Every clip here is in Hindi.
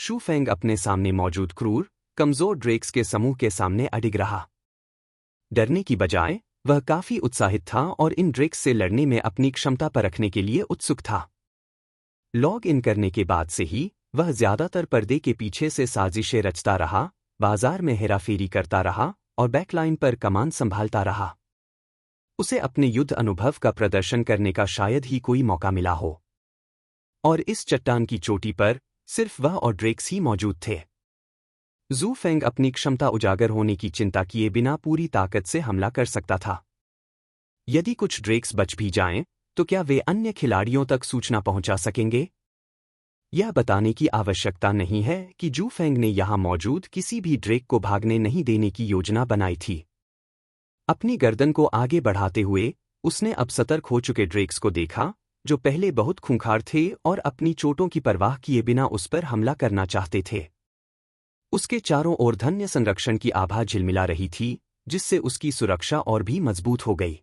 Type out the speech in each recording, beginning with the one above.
शू फेंग अपने सामने मौजूद क्रूर, कमजोर ड्रेक्स के समूह के सामने अडिग रहा। डरने की बजाय वह काफी उत्साहित था और इन ड्रेक्स से लड़ने में अपनी क्षमता परखने के लिए उत्सुक था। लॉग इन करने के बाद से ही वह ज्यादातर पर्दे के पीछे से साजिशें रचता रहा, बाजार में हेराफेरी करता रहा और बैकलाइन पर कमान संभालता रहा। उसे अपने युद्ध अनुभव का प्रदर्शन करने का शायद ही कोई मौका मिला हो। और इस चट्टान की चोटी पर सिर्फ वह और ड्रेक्स ही मौजूद थे। जू फेंग अपनी क्षमता उजागर होने की चिंता किए बिना पूरी ताकत से हमला कर सकता था। यदि कुछ ड्रेक्स बच भी जाएं, तो क्या वे अन्य खिलाड़ियों तक सूचना पहुंचा सकेंगे? यह बताने की आवश्यकता नहीं है कि जू फेंग ने यहां मौजूद किसी भी ड्रेक को भागने नहीं देने की योजना बनाई थी। अपनी गर्दन को आगे बढ़ाते हुए उसने अब सतर्क हो चुके ड्रेक्स को देखा, जो पहले बहुत खूंखार थे और अपनी चोटों की परवाह किए बिना उस पर हमला करना चाहते थे। उसके चारों ओर धन्य संरक्षण की आभा झिलमिला रही थी, जिससे उसकी सुरक्षा और भी मजबूत हो गई।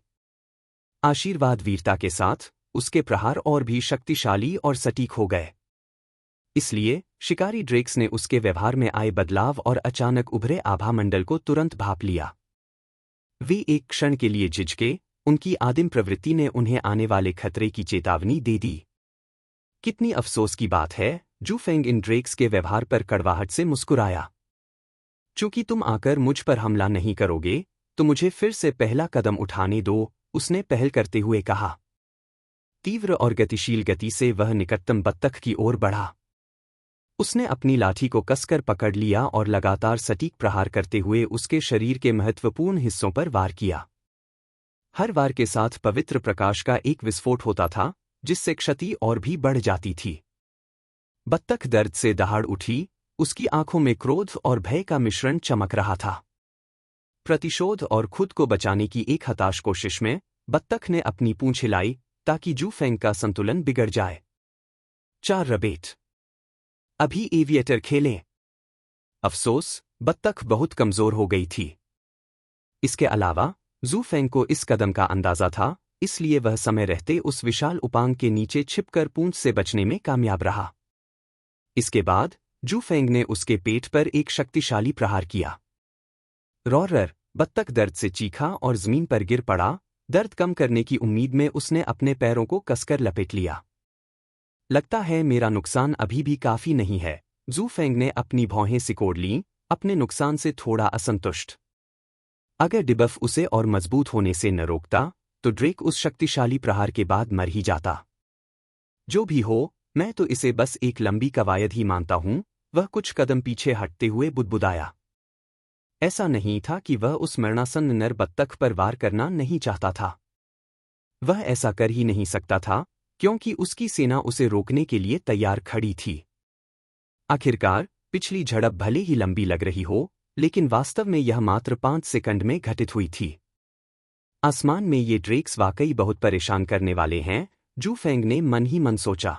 आशीर्वाद वीरता के साथ उसके प्रहार और भी शक्तिशाली और सटीक हो गए। इसलिए शिकारी ड्रेक्स ने उसके व्यवहार में आए बदलाव और अचानक उभरे आभा मंडल को तुरंत भांप लिया। वे एक क्षण के लिए झिझके, उनकी आदिम प्रवृत्ति ने उन्हें आने वाले खतरे की चेतावनी दे दी। कितनी अफसोस की बात है, जू फेंग इन ड्रेक्स के व्यवहार पर कड़वाहट से मुस्कुराया। चूंकि तुम आकर मुझ पर हमला नहीं करोगे, तो मुझे फिर से पहला कदम उठाने दो, उसने पहल करते हुए कहा। तीव्र और गतिशील गति से वह निकटतम बत्तख की ओर बढ़ा। उसने अपनी लाठी को कसकर पकड़ लिया और लगातार सटीक प्रहार करते हुए उसके शरीर के महत्वपूर्ण हिस्सों पर वार किया। हर वार के साथ पवित्र प्रकाश का एक विस्फोट होता था, जिससे क्षति और भी बढ़ जाती थी। बत्तख दर्द से दहाड़ उठी, उसकी आंखों में क्रोध और भय का मिश्रण चमक रहा था। प्रतिशोध और खुद को बचाने की एक हताश कोशिश में बत्तख ने अपनी पूंछ हिलाई ताकि जू फेंग का संतुलन बिगड़ जाए। 4 रबेट। अभी एविएटर खेलें। अफसोस, बत्तख बहुत कमजोर हो गई थी। इसके अलावा जू फेंग को इस कदम का अंदाजा था, इसलिए वह समय रहते उस विशाल उपांग के नीचे छिपकर पूंछ से बचने में कामयाब रहा। इसके बाद जू फेंग ने उसके पेट पर एक शक्तिशाली प्रहार किया। रॉरर, बत्तख दर्द से चीखा और जमीन पर गिर पड़ा। दर्द कम करने की उम्मीद में उसने अपने पैरों को कसकर लपेट लिया। लगता है मेरा नुकसान अभी भी काफी नहीं है, जू फेंग ने अपनी भौहें सिकोड़ लीं, अपने नुकसान से थोड़ा असंतुष्ट। अगर डिबफ उसे और मजबूत होने से न रोकता, तो ड्रेक उस शक्तिशाली प्रहार के बाद मर ही जाता। जो भी हो, मैं तो इसे बस एक लंबी कवायद ही मानता हूं, वह कुछ कदम पीछे हटते हुए बुदबुदाया। ऐसा नहीं था कि वह उस मरणासन्न नर बत्तख पर वार करना नहीं चाहता था। वह ऐसा कर ही नहीं सकता था, क्योंकि उसकी सेना उसे रोकने के लिए तैयार खड़ी थी। आखिरकार, पिछली झड़प भले ही लंबी लग रही हो, लेकिन वास्तव में यह मात्र 5 सेकंड में घटित हुई थी। आसमान में ये ड्रेक्स वाकई बहुत परेशान करने वाले हैं, जू फेंग ने मन ही मन सोचा।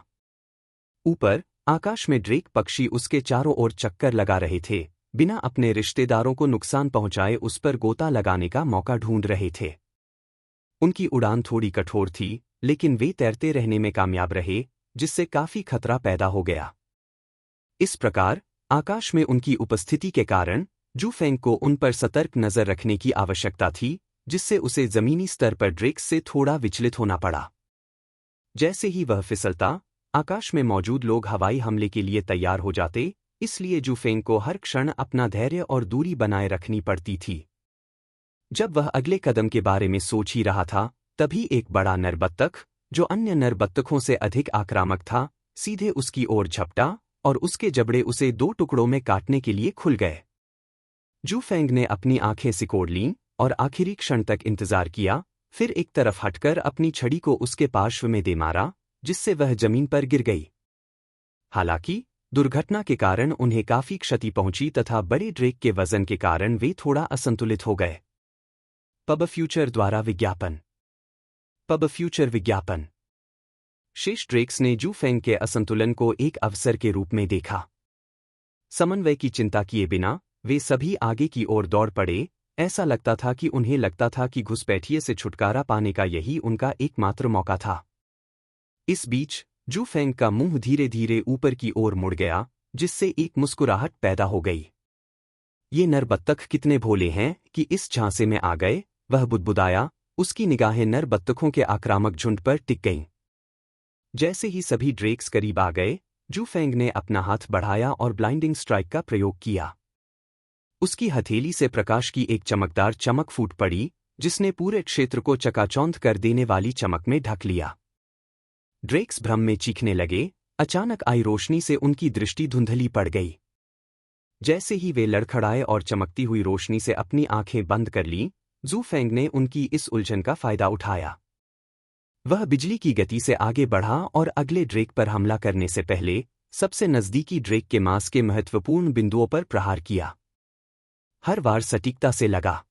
ऊपर आकाश में ड्रेक पक्षी उसके चारों ओर चक्कर लगा रहे थे, बिना अपने रिश्तेदारों को नुकसान पहुंचाए उस पर गोता लगाने का मौका ढूंढ रहे थे। उनकी उड़ान थोड़ी कठोर थी, लेकिन वे तैरते रहने में कामयाब रहे, जिससे काफी खतरा पैदा हो गया। इस प्रकार आकाश में उनकी उपस्थिति के कारण जू फेंग को उन पर सतर्क नजर रखने की आवश्यकता थी, जिससे उसे जमीनी स्तर पर ड्रेक्स से थोड़ा विचलित होना पड़ा। जैसे ही वह फिसलता, आकाश में मौजूद लोग हवाई हमले के लिए तैयार हो जाते, इसलिए जू फेंग को हर क्षण अपना धैर्य और दूरी बनाए रखनी पड़ती थी। जब वह अगले कदम के बारे में सोच ही रहा था, तभी एक बड़ा नर बत्तख, जो अन्य नर बत्तखों से अधिक आक्रामक था, सीधे उसकी ओर झपटा और उसके जबड़े उसे 2 टुकड़ों में काटने के लिए खुल गए। जू फेंग ने अपनी आंखें सिकोड़ लीं और आखिरी क्षण तक इंतजार किया, फिर एक तरफ हटकर अपनी छड़ी को उसके पार्श्व में दे मारा, जिससे वह जमीन पर गिर गई। हालांकि दुर्घटना के कारण उन्हें काफी क्षति पहुंची तथा बड़े ड्रेक के वजन के कारण वे थोड़ा असंतुलित हो गए। पब फ्यूचर द्वारा विज्ञापन। पब फ्यूचर विज्ञापन। शेष ड्रेक्स ने जू फेंग के असंतुलन को एक अवसर के रूप में देखा। समन्वय की चिंता किए बिना वे सभी आगे की ओर दौड़ पड़े। ऐसा लगता था कि उन्हें लगता था कि घुसपैठिए से छुटकारा पाने का यही उनका एकमात्र मौका था। इस बीच जू फेंग का मुंह धीरे धीरे ऊपर की ओर मुड़ गया, जिससे एक मुस्कुराहट पैदा हो गई। ये नर बत्तख कितने भोले हैं कि इस झांसे में आ गए, वह बुदबुदाया। उसकी निगाहें नर बत्तखों के आक्रामक झुंड पर टिक गईं। जैसे ही सभी ड्रेक्स करीब आ गए, जू फेंग ने अपना हाथ बढ़ाया और ब्लाइंडिंग स्ट्राइक का प्रयोग किया। उसकी हथेली से प्रकाश की एक चमकदार चमक फूट पड़ी, जिसने पूरे क्षेत्र को चकाचौंध कर देने वाली चमक में ढक लिया। ड्रेक्स भ्रम में चीखने लगे। अचानक आई रोशनी से उनकी दृष्टि धुंधली पड़ गई। जैसे ही वे लड़खड़ाए और चमकती हुई रोशनी से अपनी आंखें बंद कर लीं, जू फेंग ने उनकी इस उलझन का फायदा उठाया। वह बिजली की गति से आगे बढ़ा और अगले ड्रेक पर हमला करने से पहले सबसे नज़दीकी ड्रेक के मांस के महत्वपूर्ण बिंदुओं पर प्रहार किया। हर वार सटीकता से लगा।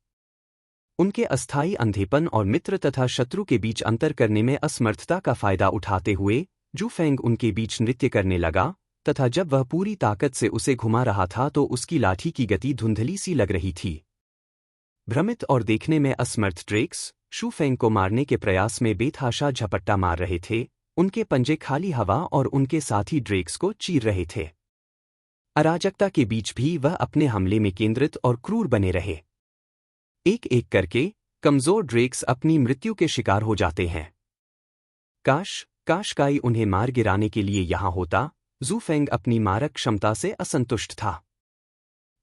उनके अस्थायी अंधेपन और मित्र तथा शत्रु के बीच अंतर करने में असमर्थता का फायदा उठाते हुए जू फेंग उनके बीच नृत्य करने लगा, तथा जब वह पूरी ताकत से उसे घुमा रहा था तो उसकी लाठी की गति धुंधली सी लग रही थी। भ्रमित और देखने में असमर्थ ड्रेक्स शू फेंग को मारने के प्रयास में बेतहाशा झपट्टा मार रहे थे। उनके पंजे खाली हवा और उनके साथी ड्रेक्स को चीर रहे थे। अराजकता के बीच भी वह अपने हमले में केंद्रित और क्रूर बने रहे। एक एक करके कमजोर ड्रेक्स अपनी मृत्यु के शिकार हो जाते हैं। काश काई उन्हें मार गिराने के लिए यहां होता। जू फेंग अपनी मारक क्षमता से असंतुष्ट था।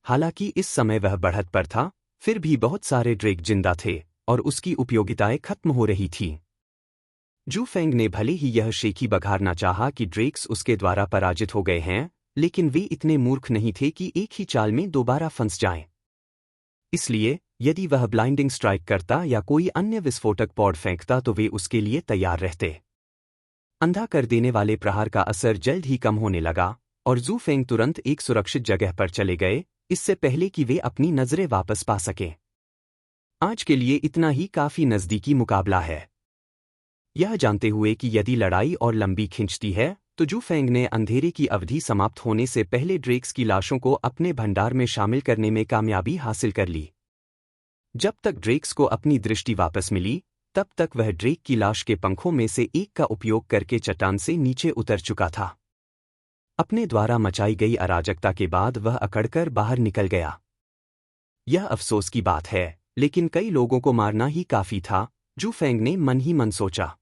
हालांकि इस समय वह बढ़त पर था, फिर भी बहुत सारे ड्रेक जिंदा थे और उसकी उपयोगिताएं खत्म हो रही थीं। जू फेंग ने भले ही यह शेखी बघारना चाहा कि ड्रेक्स उसके द्वारा पराजित हो गए हैं, लेकिन वे इतने मूर्ख नहीं थे कि एक ही चाल में दोबारा फंस जाएं। इसलिए यदि वह ब्लाइंडिंग स्ट्राइक करता या कोई अन्य विस्फोटक पॉड फेंकता तो वे उसके लिए तैयार रहते। अंधा कर देने वाले प्रहार का असर जल्द ही कम होने लगा और जू फेंग तुरंत एक सुरक्षित जगह पर चले गए, इससे पहले कि वे अपनी नजरें वापस पा सकें। आज के लिए इतना ही काफी नजदीकी मुकाबला है। यह जानते हुए कि यदि लड़ाई और लंबी खिंचती है तो जू फेंग ने अंधेरे की अवधि समाप्त होने से पहले ड्रेक्स की लाशों को अपने भंडार में शामिल करने में कामयाबी हासिल कर ली। जब तक ड्रेक्स को अपनी दृष्टि वापस मिली, तब तक वह ड्रेक की लाश के पंखों में से एक का उपयोग करके चट्टान से नीचे उतर चुका था। अपने द्वारा मचाई गई अराजकता के बाद वह अकड़कर बाहर निकल गया। यह अफसोस की बात है, लेकिन कई लोगों को मारना ही काफी था, जू फेंग ने मन ही मन सोचा।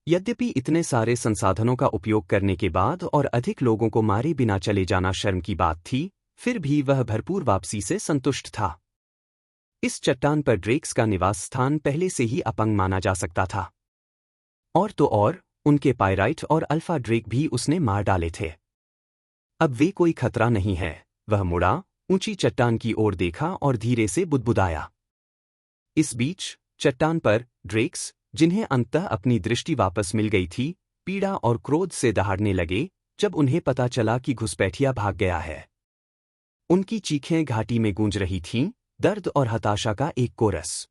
यद्यपि इतने सारे संसाधनों का उपयोग करने के बाद और अधिक लोगों को मारे बिना चले जाना शर्म की बात थी, फिर भी वह भरपूर वापसी से संतुष्ट था। इस चट्टान पर ड्रेक्स का निवास स्थान पहले से ही अपंग माना जा सकता था। और तो और, उनके पायराइट और अल्फा ड्रेक भी उसने मार डाले थे। अब वे कोई खतरा नहीं है। वह मुड़ा, ऊंची चट्टान की ओर देखा और धीरे से बुदबुदाया। इस बीच चट्टान पर ड्रेक्स, जिन्हें अंततः अपनी दृष्टि वापस मिल गई थी, पीड़ा और क्रोध से दहाड़ने लगे जब उन्हें पता चला कि घुसपैठिया भाग गया है। उनकी चीखें घाटी में गूंज रही थीं, दर्द और हताशा का एक कोरस।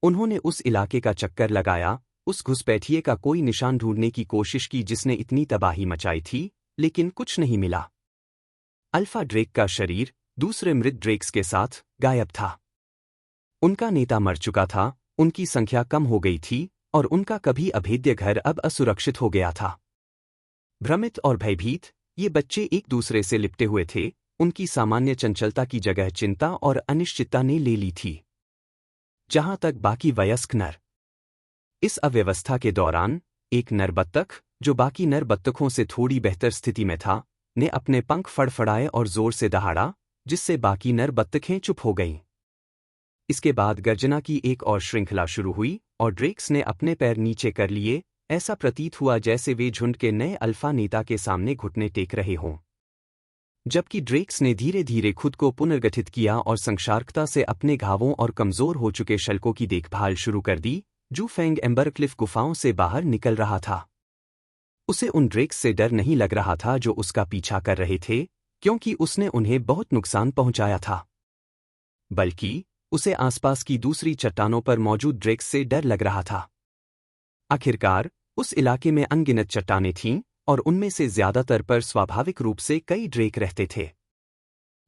उन्होंने उस इलाके का चक्कर लगाया, उस घुसपैठिए का कोई निशान ढूंढने की कोशिश की जिसने इतनी तबाही मचाई थी, लेकिन कुछ नहीं मिला। अल्फा ड्रेक का शरीर दूसरे मृत ड्रेक्स के साथ गायब था। उनका नेता मर चुका था, उनकी संख्या कम हो गई थी और उनका कभी अभेद्य घर अब असुरक्षित हो गया था। भ्रमित और भयभीत, ये बच्चे एक दूसरे से लिपटे हुए थे। उनकी सामान्य चंचलता की जगह चिंता और अनिश्चितता ने ले ली थी। जहां तक बाकी वयस्क नर। इस अव्यवस्था के दौरान एक नर बत्तख, जो बाकी नर बत्तखों से थोड़ी बेहतर स्थिति में था, ने अपने पंख फड़फड़ाए और जोर से दहाड़ा, जिससे बाकी नर बत्तखें चुप हो गईं। इसके बाद गर्जना की एक और श्रृंखला शुरू हुई और ड्रेक्स ने अपने पैर नीचे कर लिए। ऐसा प्रतीत हुआ जैसे वे झुंड के नए अल्फा नेता के सामने घुटने टेक रहे हों। जबकि ड्रेक्स ने धीरे धीरे खुद को पुनर्गठित किया और संक्षारकता से अपने घावों और कमजोर हो चुके शल्कों की देखभाल शुरू कर दी, जू फेंग एम्बरक्लिफ गुफाओं से बाहर निकल रहा था। उसे उन ड्रेक्स से डर नहीं लग रहा था जो उसका पीछा कर रहे थे, क्योंकि उसने उन्हें बहुत नुकसान पहुंचाया था। बल्कि उसे आसपास की दूसरी चट्टानों पर मौजूद ड्रेक्स से डर लग रहा था। आखिरकार उस इलाके में अनगिनत चट्टानें थीं और उनमें से ज्यादातर पर स्वाभाविक रूप से कई ड्रेक रहते थे।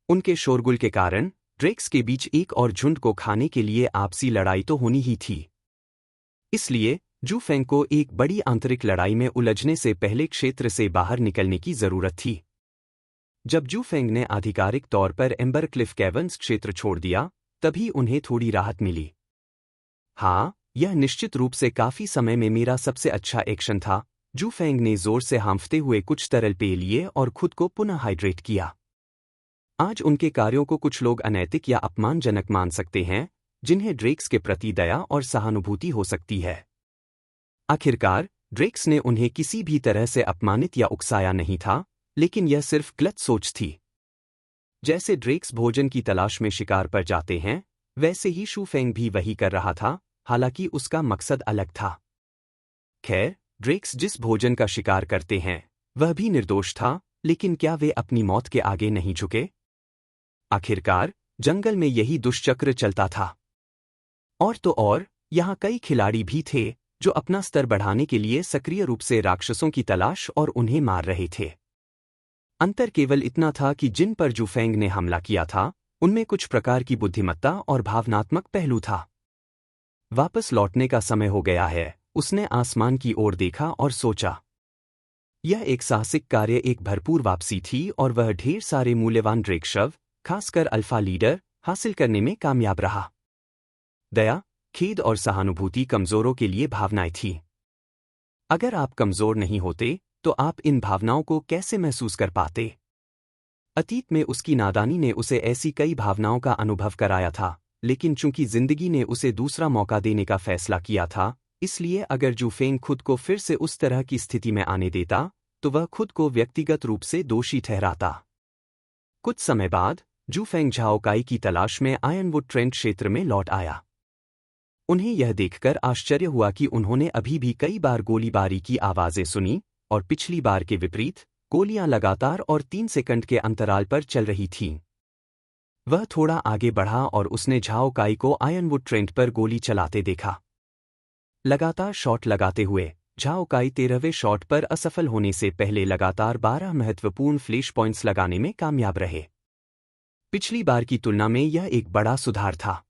उनके शोरगुल के कारण ड्रेक्स के बीच एक और झुंड को खाने के लिए आपसी लड़ाई तो होनी ही थी। इसलिए जू फेंग को एक बड़ी आंतरिक लड़ाई में उलझने से पहले क्षेत्र से बाहर निकलने की जरूरत थी। जब जू फेंग ने आधिकारिक तौर पर एम्बर क्लिफ कैवर्न्स क्षेत्र छोड़ दिया, तभी उन्हें थोड़ी राहत मिली। हाँ, यह निश्चित रूप से काफी समय में मेरा सबसे अच्छा एक्शन था। जू फेंग ने जोर से हांफते हुए कुछ तरल पेय लिए और खुद को पुनः हाइड्रेट किया। आज उनके कार्यों को कुछ लोग अनैतिक या अपमानजनक मान सकते हैं, जिन्हें ड्रेक्स के प्रति दया और सहानुभूति हो सकती है। आखिरकार, ड्रेक्स ने उन्हें किसी भी तरह से अपमानित या उकसाया नहीं था, लेकिन यह सिर्फ गलत सोच थी। जैसे ड्रेक्स भोजन की तलाश में शिकार पर जाते हैं, वैसे ही शू फेंग भी वही कर रहा था, हालांकि उसका मकसद अलग था। खैर, ड्रेक्स जिस भोजन का शिकार करते हैं, वह भी निर्दोष था, लेकिन क्या वे अपनी मौत के आगे नहीं झुके? आखिरकार, जंगल में यही दुष्चक्र चलता था। और तो और, यहाँ कई खिलाड़ी भी थे, जो अपना स्तर बढ़ाने के लिए सक्रिय रूप से राक्षसों की तलाश और उन्हें मार रहे थे। अंतर केवल इतना था कि जिन पर जू फेंग ने हमला किया था, उनमें कुछ प्रकार की बुद्धिमत्ता और भावनात्मक पहलू था। वापस लौटने का समय हो गया है, उसने आसमान की ओर देखा और सोचा। यह एक साहसिक कार्य, एक भरपूर वापसी थी और वह ढेर सारे मूल्यवान ड्रेक शव, खासकर अल्फा लीडर, हासिल करने में कामयाब रहा। दया, खेद और सहानुभूति कमजोरों के लिए भावनाएं थीं। अगर आप कमजोर नहीं होते, तो आप इन भावनाओं को कैसे महसूस कर पाते? अतीत में उसकी नादानी ने उसे ऐसी कई भावनाओं का अनुभव कराया था, लेकिन चूंकि जिंदगी ने उसे दूसरा मौका देने का फैसला किया था, इसलिए अगर जू फेंग खुद को फिर से उस तरह की स्थिति में आने देता, तो वह खुद को व्यक्तिगत रूप से दोषी ठहराता। कुछ समय बाद, जू फेंग झाओकाई की तलाश में आयरनवुड ट्रेंट क्षेत्र में लौट आया। उन्हें यह देखकर आश्चर्य हुआ कि उन्होंने अभी भी कई बार गोलीबारी की आवाजें सुनी, और पिछली बार के विपरीत, गोलियां लगातार और 3 सेकंड के अंतराल पर चल रही थीं। वह थोड़ा आगे बढ़ा और उसने झाओकाई को आयरनवुड ट्रेंट पर गोली चलाते देखा। लगातार शॉट लगाते हुए, झाओकाई 13वें शॉट पर असफल होने से पहले लगातार 12 महत्वपूर्ण फ्लैश पॉइंट्स लगाने में कामयाब रहे। पिछली बार की तुलना में यह एक बड़ा सुधार था।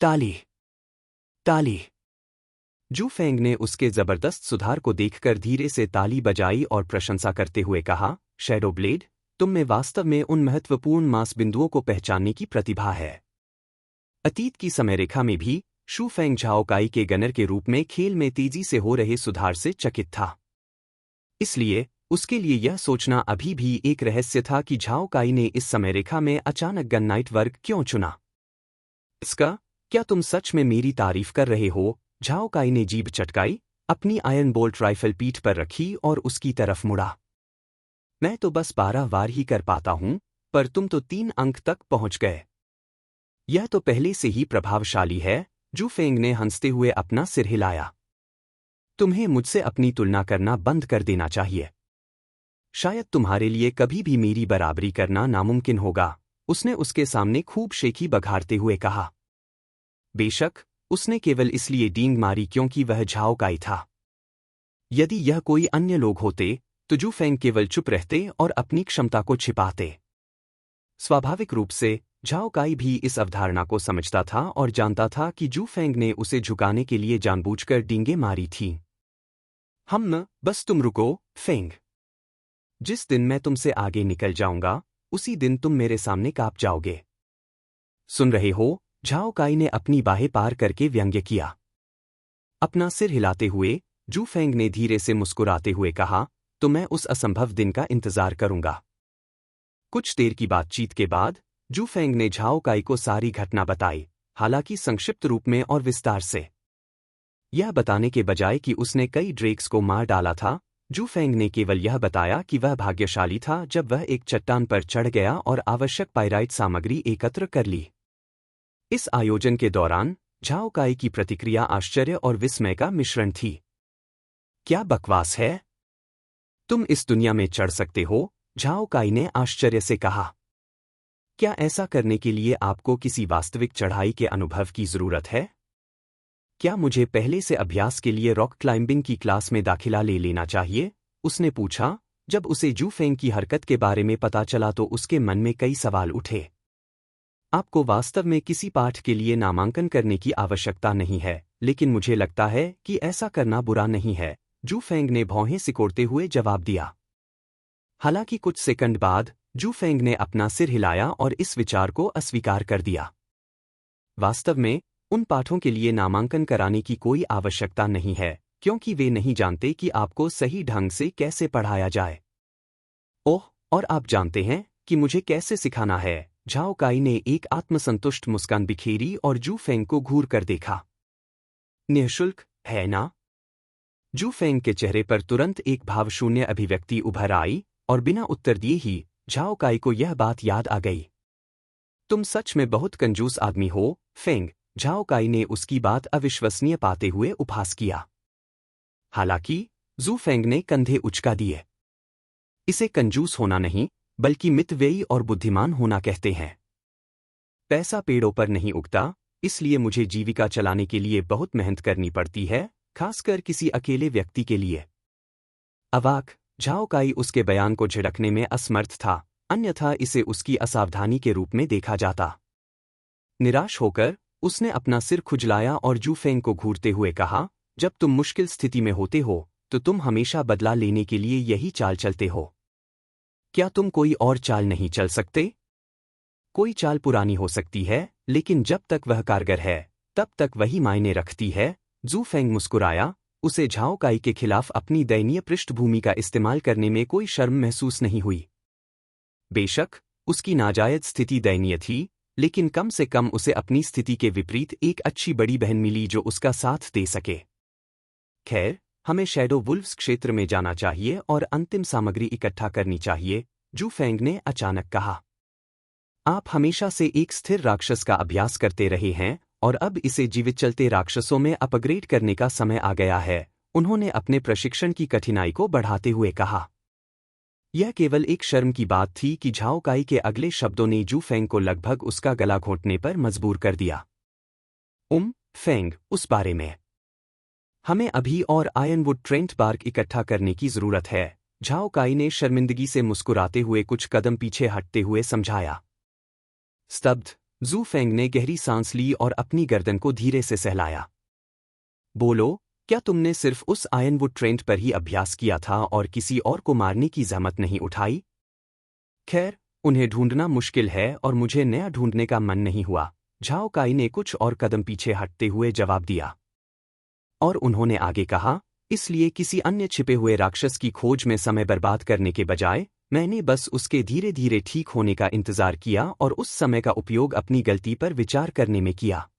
ताली ताली। जू फेंग ने उसके जबरदस्त सुधार को देखकर धीरे से ताली बजाई और प्रशंसा करते हुए कहा, शैडो ब्लेड, तुम में वास्तव में उन महत्वपूर्ण मांस बिंदुओं को पहचानने की प्रतिभा है। अतीत की समयरेखा में भी, शू फेंग झाओकाई के गनर के रूप में खेल में तेजी से हो रहे सुधार से चकित था। इसलिए, उसके लिए यह सोचना अभी भी एक रहस्य था कि झाओकाई ने इस समयरेखा में अचानक गन नाइट वर्ग क्यों चुना। इसका, क्या तुम सच में मेरी तारीफ कर रहे हो? झाओकाई ने जीभ चटकाई, अपनी आयरन बोल्ट राइफल पीठ पर रखी और उसकी तरफ मुड़ा। मैं तो बस 12 वार ही कर पाता हूं, पर तुम तो 3 अंक तक पहुंच गए। यह तो पहले से ही प्रभावशाली है। जू फेंग ने हंसते हुए अपना सिर हिलाया। तुम्हें मुझसे अपनी तुलना करना बंद कर देना चाहिए। शायद तुम्हारे लिए कभी भी मेरी बराबरी करना नामुमकिन होगा, उसने उसके सामने खूब शेखी बघारते हुए कहा। बेशक, उसने केवल इसलिए डींग मारी क्योंकि वह झाओकाई था। यदि यह कोई अन्य लोग होते, तो जू फेंग केवल चुप रहते और अपनी क्षमता को छिपाते। स्वाभाविक रूप से, झाओकाई भी इस अवधारणा को समझता था और जानता था कि जू फेंग ने उसे झुकाने के लिए जानबूझकर डींगे मारी थीं। बस तुम रुको, फेंग। जिस दिन मैं तुमसे आगे निकल जाऊंगा, उसी दिन तुम मेरे सामने कांप जाओगे। सुन रहे हो? झाओकाई ने अपनी बाहें पार करके व्यंग्य किया। अपना सिर हिलाते हुए, जू फेंग ने धीरे से मुस्कुराते हुए कहा, तो मैं उस असंभव दिन का इंतजार करूंगा। कुछ देर की बातचीत के बाद, जू फेंग ने झाओकाई को सारी घटना बताई, हालांकि संक्षिप्त रूप में और विस्तार से। यह बताने के बजाय कि उसने कई ड्रेक्स को मार डाला था, जू फेंग ने केवल यह बताया कि वह भाग्यशाली था जब वह एक चट्टान पर चढ़ गया और आवश्यक पाइराइट सामग्री एकत्र कर ली। इस आयोजन के दौरान, झाओकाई की प्रतिक्रिया आश्चर्य और विस्मय का मिश्रण थी। क्या बकवास है? तुम इस दुनिया में चढ़ सकते हो? झाओकाई ने आश्चर्य से कहा। क्या ऐसा करने के लिए आपको किसी वास्तविक चढ़ाई के अनुभव की जरूरत है? क्या मुझे पहले से अभ्यास के लिए रॉक क्लाइंबिंग की क्लास में दाखिला ले लेना चाहिए? उसने पूछा। जब उसे जू फेंग की हरकत के बारे में पता चला तो उसके मन में कई सवाल उठे। आपको वास्तव में किसी पाठ के लिए नामांकन करने की आवश्यकता नहीं है, लेकिन मुझे लगता है कि ऐसा करना बुरा नहीं है, जू फेंग ने भौहें सिकोड़ते हुए जवाब दिया। हालांकि कुछ सेकंड बाद, जू फेंग ने अपना सिर हिलाया और इस विचार को अस्वीकार कर दिया। वास्तव में उन पाठों के लिए नामांकन कराने की कोई आवश्यकता नहीं है, क्योंकि वे नहीं जानते कि आपको सही ढंग से कैसे पढ़ाया जाए। ओह, और आप जानते हैं कि मुझे कैसे सिखाना है? झाओ काई ने एक आत्मसंतुष्ट मुस्कान बिखेरी और जू फेंग को घूर कर देखा। निःशुल्क, है ना? जू फेंग के चेहरे पर तुरंत एक भावशून्य अभिव्यक्ति उभर आई और बिना उत्तर दिए ही झाओ काई को यह बात याद आ गई। तुम सच में बहुत कंजूस आदमी हो, फेंग। झाओ काई ने उसकी बात अविश्वसनीय पाते हुए उपहास किया। हालांकि जू फेंग ने कंधे उचका दिए। इसे कंजूस होना नहीं, बल्कि मितव्ययी और बुद्धिमान होना कहते हैं। पैसा पेड़ों पर नहीं उगता, इसलिए मुझे जीविका चलाने के लिए बहुत मेहनत करनी पड़ती है, खासकर किसी अकेले व्यक्ति के लिए। अवाक, झाओ काई उसके बयान को झिड़कने में असमर्थ था, अन्यथा इसे उसकी असावधानी के रूप में देखा जाता। निराश होकर उसने अपना सिर खुजलाया और जू फेंग को घूरते हुए कहा, जब तुम मुश्किल स्थिति में होते हो तो तुम हमेशा बदला लेने के लिए यही चाल चलते हो। क्या तुम कोई और चाल नहीं चल सकते? कोई चाल पुरानी हो सकती है, लेकिन जब तक वह कारगर है तब तक वही मायने रखती है। जू फेंग मुस्कुराया, उसे झाओ काई के खिलाफ अपनी दयनीय पृष्ठभूमि का इस्तेमाल करने में कोई शर्म महसूस नहीं हुई। बेशक उसकी नाजायज स्थिति दयनीय थी, लेकिन कम से कम उसे अपनी स्थिति के विपरीत एक अच्छी बड़ी बहन मिली जो उसका साथ दे सके। खैर, हमें शैडो वुल्व्स क्षेत्र में जाना चाहिए और अंतिम सामग्री इकट्ठा करनी चाहिए, जू फेंग ने अचानक कहा। आप हमेशा से एक स्थिर राक्षस का अभ्यास करते रहे हैं और अब इसे जीवित चलते राक्षसों में अपग्रेड करने का समय आ गया है, उन्होंने अपने प्रशिक्षण की कठिनाई को बढ़ाते हुए कहा। यह केवल एक शर्म की बात थी कि झाओ काई के अगले शब्दों ने जू फेंग को लगभग उसका गला घोंटने पर मजबूर कर दिया। फेंग, उस बारे में हमें अभी और आयनवुड ट्रेंट बार्क इकट्ठा करने की जरूरत है, झाओ काई ने शर्मिंदगी से मुस्कुराते हुए कुछ कदम पीछे हटते हुए समझाया। स्तब्ध, जू फेंग ने गहरी सांस ली और अपनी गर्दन को धीरे से सहलाया। बोलो, क्या तुमने सिर्फ उस आयनवुड ट्रेंट पर ही अभ्यास किया था और किसी और को मारने की जहमत नहीं उठाई? खैर, उन्हें ढूंढना मुश्किल है और मुझे नया ढूंढने का मन नहीं हुआ, झाओ काई ने कुछ और कदम पीछे हटते हुए जवाब दिया। और उन्होंने आगे कहा, इसलिए किसी अन्य छिपे हुए राक्षस की खोज में समय बर्बाद करने के बजाय मैंने बस उसके धीरे धीरे ठीक होने का इंतजार किया और उस समय का उपयोग अपनी गलती पर विचार करने में किया।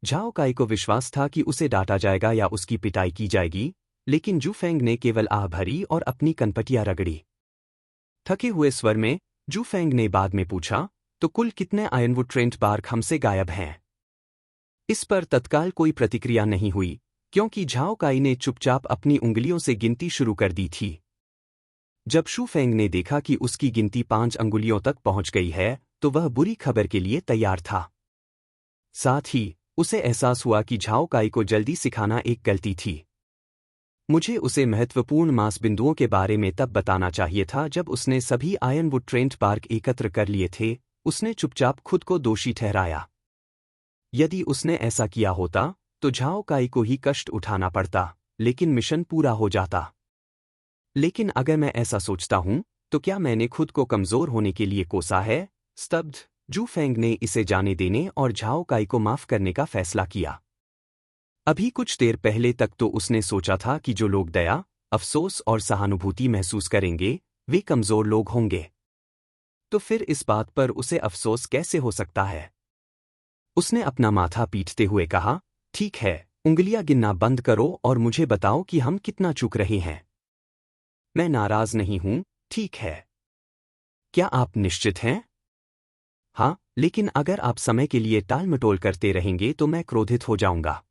झाओ काई को विश्वास था कि उसे डांटा जाएगा या उसकी पिटाई की जाएगी, लेकिन जू फेंग ने केवल आह भरी और अपनी कनपटियां रगड़ी। थके हुए स्वर में जू फेंग ने बाद में पूछा, तो कुल कितने आयनवुड ट्रेंट बार्क हमसे गायब हैं? इस पर तत्काल कोई प्रतिक्रिया नहीं हुई, क्योंकि झाओ काई ने चुपचाप अपनी उंगलियों से गिनती शुरू कर दी थी। जब शू फेंग ने देखा कि उसकी गिनती 5 अंगुलियों तक पहुंच गई है, तो वह बुरी खबर के लिए तैयार था। साथ ही उसे एहसास हुआ कि झाओ काई को जल्दी सिखाना एक गलती थी। मुझे उसे महत्वपूर्ण मास बिंदुओं के बारे में तब बताना चाहिए था जब उसने सभी आयनवुड ट्रेंट बार्क एकत्र कर लिए थे, उसने चुपचाप खुद को दोषी ठहराया। यदि उसने ऐसा किया होता, तो झाओ काई को ही कष्ट उठाना पड़ता, लेकिन मिशन पूरा हो जाता। लेकिन अगर मैं ऐसा सोचता हूं, तो क्या मैंने खुद को कमजोर होने के लिए कोसा है? स्तब्ध, जू फेंग ने इसे जाने देने और झाओ काई को माफ करने का फैसला किया। अभी कुछ देर पहले तक तो उसने सोचा था कि जो लोग दया, अफसोस और सहानुभूति महसूस करेंगे, वे कमजोर लोग होंगे। तो फिर इस बात पर उसे अफसोस कैसे हो सकता है? उसने अपना माथा पीटते हुए कहा, ठीक है, उंगलियां गिनना बंद करो और मुझे बताओ कि हम कितना चूक रहे हैं। मैं नाराज नहीं हूं, ठीक है। क्या आप निश्चित हैं? हाँ, लेकिन अगर आप समय के लिए टाल-मटोल करते रहेंगे तो मैं क्रोधित हो जाऊंगा।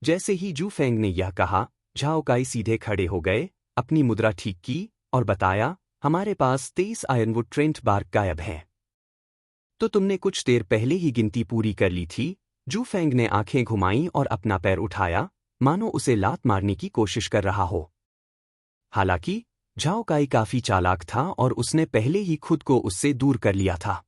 जैसे ही जू फेंग ने यह कहा, झाओ काई सीधे खड़े हो गए, अपनी मुद्रा ठीक की और बताया, हमारे पास 23 आयनवुड ट्रेंट बार्क गायब हैं। तो तुमने कुछ देर पहले ही गिनती पूरी कर ली थी? जू फेंग ने आंखें घुमाईं और अपना पैर उठाया, मानो उसे लात मारने की कोशिश कर रहा हो। हालांकि झाओ काई काफी चालाक था और उसने पहले ही खुद को उससे दूर कर लिया था।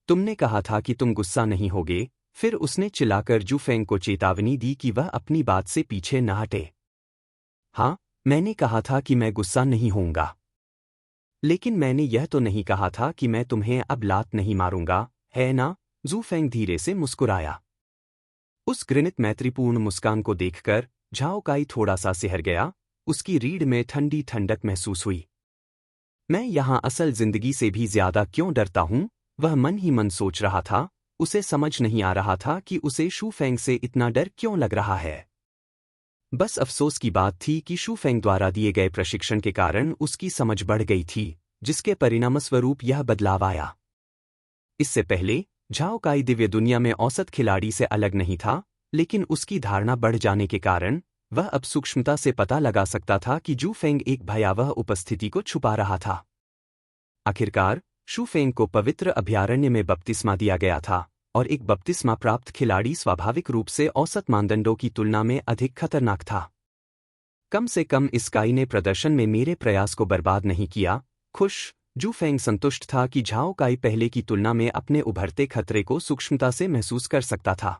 तुमने कहा था कि तुम गुस्सा नहीं होगे, फिर उसने चिल्लाकर जू फेंग को चेतावनी दी कि वह अपनी बात से पीछे न हटे। हाँ, मैंने कहा था कि मैं गुस्सा नहीं होऊंगा। लेकिन मैंने यह तो नहीं कहा था कि मैं तुम्हें अब लात नहीं मारूंगा, है ना? जू फेंग धीरे से मुस्कुराया। उस घृणित मैत्रीपूर्ण मुस्कान को देखकर झाओ काई थोड़ा सा सिहर गया, उसकी रीढ़ में ठंडी ठंडक महसूस हुई। मैं यहाँ असल जिंदगी से भी ज्यादा क्यों डरता हूँ, वह मन ही मन सोच रहा था। उसे समझ नहीं आ रहा था कि उसे शू फेंग से इतना डर क्यों लग रहा है। बस अफसोस की बात थी कि शू फेंग द्वारा दिए गए प्रशिक्षण के कारण उसकी समझ बढ़ गई थी, जिसके परिणामस्वरूप यह बदलाव आया। इससे पहले झाओ काई दिव्य दुनिया में औसत खिलाड़ी से अलग नहीं था, लेकिन उसकी धारणा बढ़ जाने के कारण वह अब सूक्ष्मता से पता लगा सकता था कि जू फेंग एक भयावह उपस्थिति को छुपा रहा था। आखिरकार शू फेंग को पवित्र अभयारण्य में बपतिस्मा दिया गया था, और एक बपतिस्मा प्राप्त खिलाड़ी स्वाभाविक रूप से औसत मानदंडों की तुलना में अधिक खतरनाक था। कम से कम इस काई ने प्रदर्शन में मेरे प्रयास को बर्बाद नहीं किया। खुश जू फेंग संतुष्ट था कि झाओ काई पहले की तुलना में अपने उभरते खतरे को सूक्ष्मता से महसूस कर सकता था।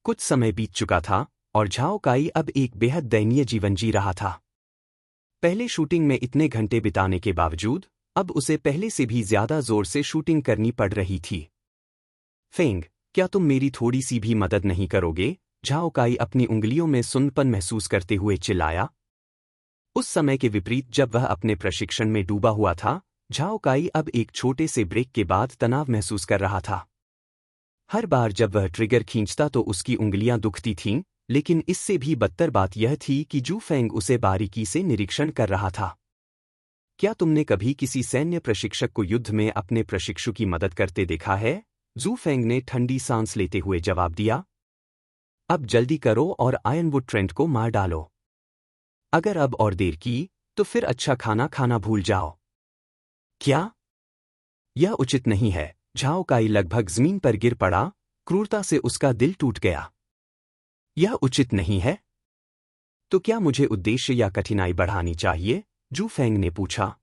कुछ समय बीत चुका था और झाओ काई अब एक बेहद दयनीय जीवन जी रहा था। पहले शूटिंग में इतने घंटे बिताने के बावजूद अब उसे पहले से भी ज्यादा जोर से शूटिंग करनी पड़ रही थी। फेंग, क्या तुम मेरी थोड़ी सी भी मदद नहीं करोगे? झाओ काई अपनी उंगलियों में सुन्नपन महसूस करते हुए चिल्लाया। उस समय के विपरीत जब वह अपने प्रशिक्षण में डूबा हुआ था, झाओ काई अब एक छोटे से ब्रेक के बाद तनाव महसूस कर रहा था। हर बार जब वह ट्रिगर खींचता तो उसकी उंगलियां दुखती थीं, लेकिन इससे भी बदतर बात यह थी कि जू फेंग उसे बारीकी से निरीक्षण कर रहा था। क्या तुमने कभी किसी सैन्य प्रशिक्षक को युद्ध में अपने प्रशिक्षु की मदद करते देखा है? जू फेंग ने ठंडी सांस लेते हुए जवाब दिया। अब जल्दी करो और आयनवुड ट्रेंट को मार डालो। अगर अब और देर की, तो फिर अच्छा खाना खाना भूल जाओ। क्या? यह उचित नहीं है। झाओ काई लगभग जमीन पर गिर पड़ा, क्रूरता से उसका दिल टूट गया। यह उचित नहीं है? तो क्या मुझे उद्देश्य या कठिनाई बढ़ानी चाहिए? जू फेंग ने पूछा।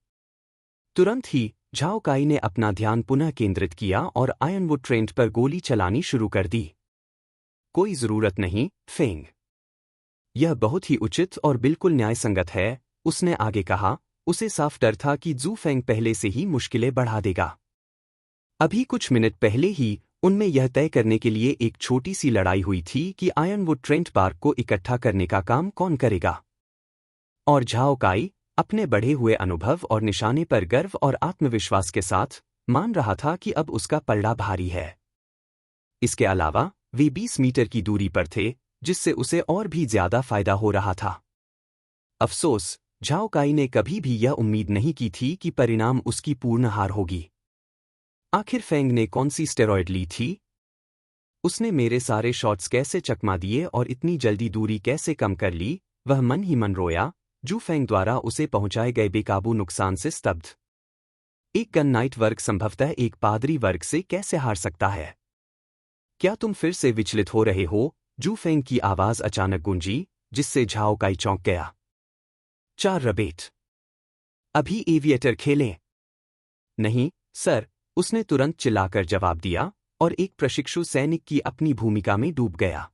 तुरंत ही झाओ काई ने अपना ध्यान पुनः केंद्रित किया और आयनवुड ट्रेंट पर गोली चलानी शुरू कर दी। कोई जरूरत नहीं, फेंग। यह बहुत ही उचित और बिल्कुल न्यायसंगत है, उसने आगे कहा। उसे साफ डर था कि जू फेंग पहले से ही मुश्किलें बढ़ा देगा। अभी कुछ मिनट पहले ही उनमें यह तय करने के लिए एक छोटी सी लड़ाई हुई थी कि आयनवुड ट्रेंट पार्क को इकट्ठा करने का काम कौन करेगा। और झाओ काई अपने बढ़े हुए अनुभव और निशाने पर गर्व और आत्मविश्वास के साथ मान रहा था कि अब उसका पलड़ा भारी है। इसके अलावा वे 20 मीटर की दूरी पर थे, जिससे उसे और भी ज्यादा फायदा हो रहा था। अफसोस, झाओ काई ने कभी भी यह उम्मीद नहीं की थी कि परिणाम उसकी पूर्ण हार होगी। आखिर फेंग ने कौन सी स्टेरॉयड ली थी? उसने मेरे सारे शॉट्स कैसे चकमा दिए और इतनी जल्दी दूरी कैसे कम कर ली? वह मन ही मन रोया। जू फेंग द्वारा उसे पहुंचाए गए बेकाबू नुकसान से स्तब्ध। एक गन नाइट वर्ग संभवतः एक पादरी वर्ग से कैसे हार सकता है? क्या तुम फिर से विचलित हो रहे हो? जू फेंग की आवाज अचानक गूंजी, जिससे झाओ काई चौंक गया। 4 रबेट। अभी एविएटर खेलें? नहीं, सर, उसने तुरंत चिल्लाकर जवाब दिया और एक प्रशिक्षु सैनिक की अपनी भूमिका में डूब गया।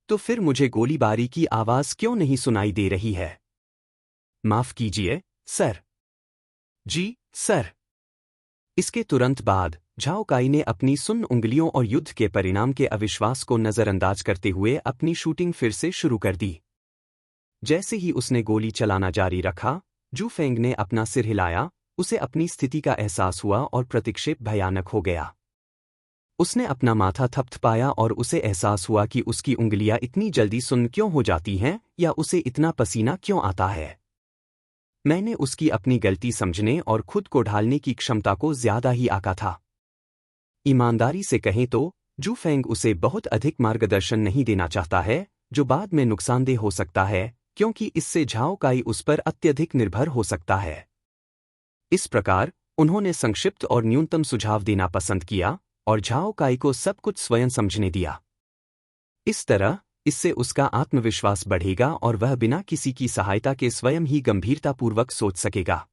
तो फिर मुझे गोलीबारी की आवाज क्यों नहीं सुनाई दे रही है? माफ कीजिए, सर। जी, सर। इसके तुरंत बाद झाओ काई ने अपनी सुन्न उंगलियों और युद्ध के परिणाम के अविश्वास को नजरअंदाज करते हुए अपनी शूटिंग फिर से शुरू कर दी। जैसे ही उसने गोली चलाना जारी रखा, जू फेंग ने अपना सिर हिलाया, उसे अपनी स्थिति का एहसास हुआ और प्रतिक्षेप भयानक हो गया। उसने अपना माथा थपथपाया और उसे एहसास हुआ कि उसकी उंगलियां इतनी जल्दी सुन्न क्यों हो जाती हैं या उसे इतना पसीना क्यों आता है। मैंने उसकी अपनी गलती समझने और खुद को ढालने की क्षमता को ज्यादा ही आका था। ईमानदारी से कहें तो जू फेंग उसे बहुत अधिक मार्गदर्शन नहीं देना चाहता है, जो बाद में नुकसानदेह हो सकता है, क्योंकि इससे झाओ काई उस पर अत्यधिक निर्भर हो सकता है। इस प्रकार उन्होंने संक्षिप्त और न्यूनतम सुझाव देना पसंद किया और झाओ काई को सब कुछ स्वयं समझने दिया। इस तरह इससे उसका आत्मविश्वास बढ़ेगा और वह बिना किसी की सहायता के स्वयं ही गंभीरतापूर्वक सोच सकेगा।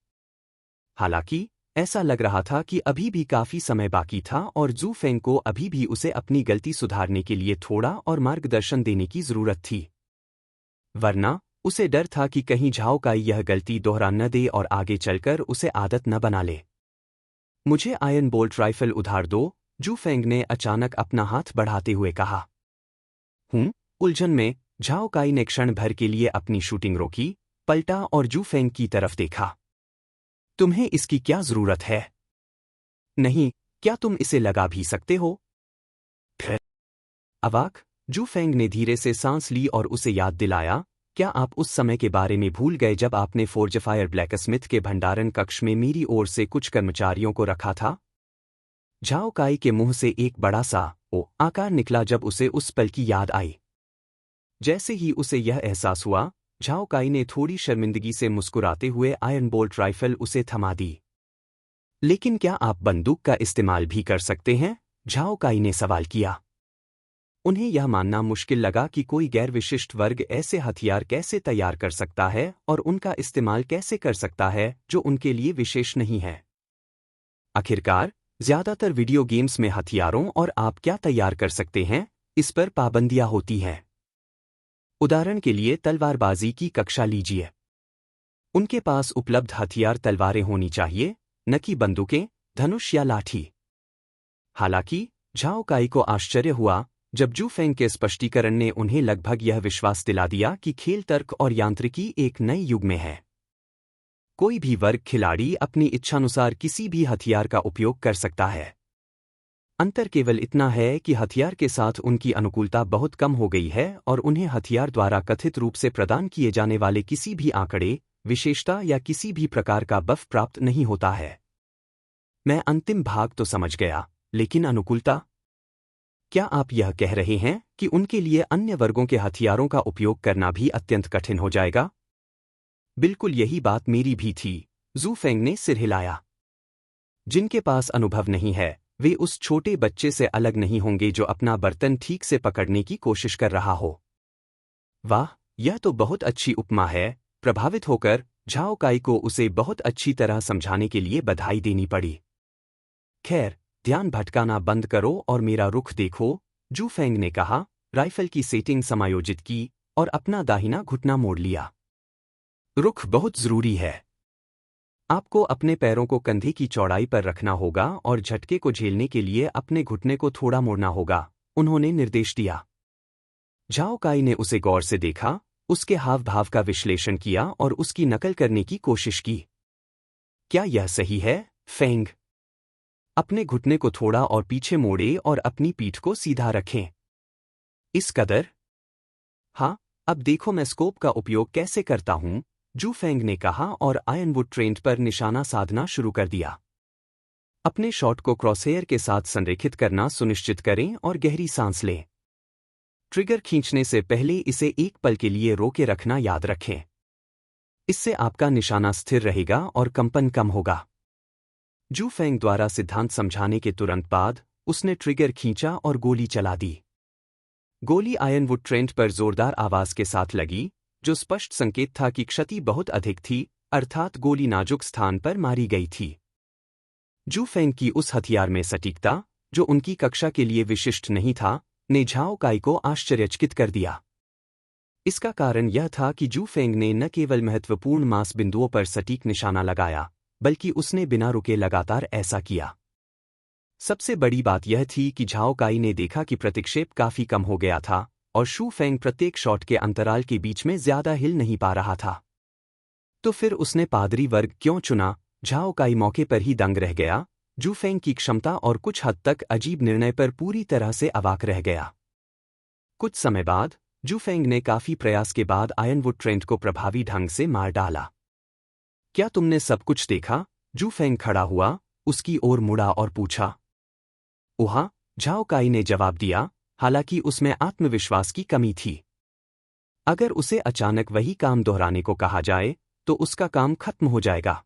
हालांकि ऐसा लग रहा था कि अभी भी काफी समय बाकी था और जू फेंग को अभी भी उसे अपनी गलती सुधारने के लिए थोड़ा और मार्गदर्शन देने की जरूरत थी। वरना उसे डर था कि कहीं झाओ काई यह गलती दोहरा न दे और आगे चलकर उसे आदत न बना ले। मुझे आयरन बोल्ट राइफल उधार दो, जू फेंग ने अचानक अपना हाथ बढ़ाते हुए कहा। उलझन में झाओ काई ने क्षण भर के लिए अपनी शूटिंग रोकी, पलटा और जू फेंग की तरफ देखा। तुम्हें इसकी क्या जरूरत है? नहीं, क्या तुम इसे लगा भी सकते हो? फिर अवाक, जू फेंग ने धीरे से सांस ली और उसे याद दिलाया, क्या आप उस समय के बारे में भूल गए जब आपने फोर्जफायर ब्लैकस्मिथ के भंडारण कक्ष में मेरी ओर से कुछ कर्मचारियों को रखा था? झाओ काई के मुंह से एक बड़ा सा ओ आकार निकला जब उसे उस पल की याद आई। जैसे ही उसे यह एहसास हुआ, झाओ काई ने थोड़ी शर्मिंदगी से मुस्कुराते हुए आयरन बोल्ट राइफल उसे थमा दी। लेकिन क्या आप बंदूक का इस्तेमाल भी कर सकते हैं? झाओ काई ने सवाल किया। उन्हें यह मानना मुश्किल लगा कि कोई गैर विशिष्ट वर्ग ऐसे हथियार कैसे तैयार कर सकता है और उनका इस्तेमाल कैसे कर सकता है जो उनके लिए विशेष नहीं है। आखिरकार, ज्यादातर वीडियो गेम्स में हथियारों और आप क्या तैयार कर सकते हैं, इस पर पाबंदियां होती हैं। उदाहरण के लिए तलवारबाजी की कक्षा लीजिए। उनके पास उपलब्ध हथियार तलवारें होनी चाहिए, न कि बंदूकें, धनुष या लाठी। हालांकि झाओ काई को आश्चर्य हुआ जब जू फेंग के स्पष्टीकरण ने उन्हें लगभग यह विश्वास दिला दिया कि खेल तर्क और यांत्रिकी एक नए युग में है। कोई भी वर्ग खिलाड़ी अपनी इच्छानुसार किसी भी हथियार का उपयोग कर सकता है। अंतर केवल इतना है कि हथियार के साथ उनकी अनुकूलता बहुत कम हो गई है और उन्हें हथियार द्वारा कथित रूप से प्रदान किए जाने वाले किसी भी आंकड़े, विशेषता या किसी भी प्रकार का बफ प्राप्त नहीं होता है। मैं अंतिम भाग तो समझ गया, लेकिन अनुकूलता? क्या आप यह कह रहे हैं कि उनके लिए अन्य वर्गों के हथियारों का उपयोग करना भी अत्यंत कठिन हो जाएगा? बिल्कुल यही बात मेरी भी थी, जू फेंग ने सिर हिलाया। जिनके पास अनुभव नहीं है, वे उस छोटे बच्चे से अलग नहीं होंगे जो अपना बर्तन ठीक से पकड़ने की कोशिश कर रहा हो। वाह, यह तो बहुत अच्छी उपमा है। प्रभावित होकर झाओ काई को उसे बहुत अच्छी तरह समझाने के लिए बधाई देनी पड़ी। खैर, ध्यान भटकाना बंद करो और मेरा रुख देखो, जू फेंग ने कहा, राइफल की सेटिंग समायोजित की और अपना दाहिना घुटना मोड़ लिया। रुख बहुत जरूरी है। आपको अपने पैरों को कंधे की चौड़ाई पर रखना होगा और झटके को झेलने के लिए अपने घुटने को थोड़ा मोड़ना होगा, उन्होंने निर्देश दिया। झाओ काई ने उसे गौर से देखा, उसके हाव भाव का विश्लेषण किया और उसकी नकल करने की कोशिश की। क्या यह सही है, फेंग? अपने घुटने को थोड़ा और पीछे मोड़े और अपनी पीठ को सीधा रखें। इस कदर? हाँ, अब देखो मैं स्कोप का उपयोग कैसे करता हूं, जू फेंग ने कहा और आयरनवुड ट्रेंट पर निशाना साधना शुरू कर दिया। अपने शॉट को क्रॉसहेयर के साथ संरेखित करना सुनिश्चित करें और गहरी सांस लें। ट्रिगर खींचने से पहले इसे एक पल के लिए रोके रखना याद रखें। इससे आपका निशाना स्थिर रहेगा और कंपन कम होगा। जू फेंग द्वारा सिद्धांत समझाने के तुरंत बाद उसने ट्रिगर खींचा और गोली चला दी। गोली आयरनवुड ट्रेंट पर जोरदार आवाज के साथ लगी, जो स्पष्ट संकेत था कि क्षति बहुत अधिक थी, अर्थात गोली नाजुक स्थान पर मारी गई थी। जू फेंग की उस हथियार में सटीकता, जो उनकी कक्षा के लिए विशिष्ट नहीं था, ने झाओ काई को आश्चर्यचकित कर दिया। इसका कारण यह था कि जू फेंग ने न केवल महत्वपूर्ण मांस बिंदुओं पर सटीक निशाना लगाया, बल्कि उसने बिना रुके लगातार ऐसा किया। सबसे बड़ी बात यह थी कि झाओ काई ने देखा कि प्रतिक्षेप काफी कम हो गया था और शू फेंग प्रत्येक शॉट के अंतराल के बीच में ज्यादा हिल नहीं पा रहा था। तो फिर उसने पादरी वर्ग क्यों चुना? झाओ काई मौके पर ही दंग रह गया। जू फेंग की क्षमता और कुछ हद तक अजीब निर्णय पर पूरी तरह से अवाक रह गया। कुछ समय बाद जू फेंग ने काफी प्रयास के बाद आयरनवुड ट्रेंट को प्रभावी ढंग से मार डाला। क्या तुमने सब कुछ देखा? जू फेंग खड़ा हुआ, उसकी ओर मुड़ा और पूछा। उहा, झाओ काई ने जवाब दिया, हालांकि उसमें आत्मविश्वास की कमी थी। अगर उसे अचानक वही काम दोहराने को कहा जाए, तो उसका काम खत्म हो जाएगा।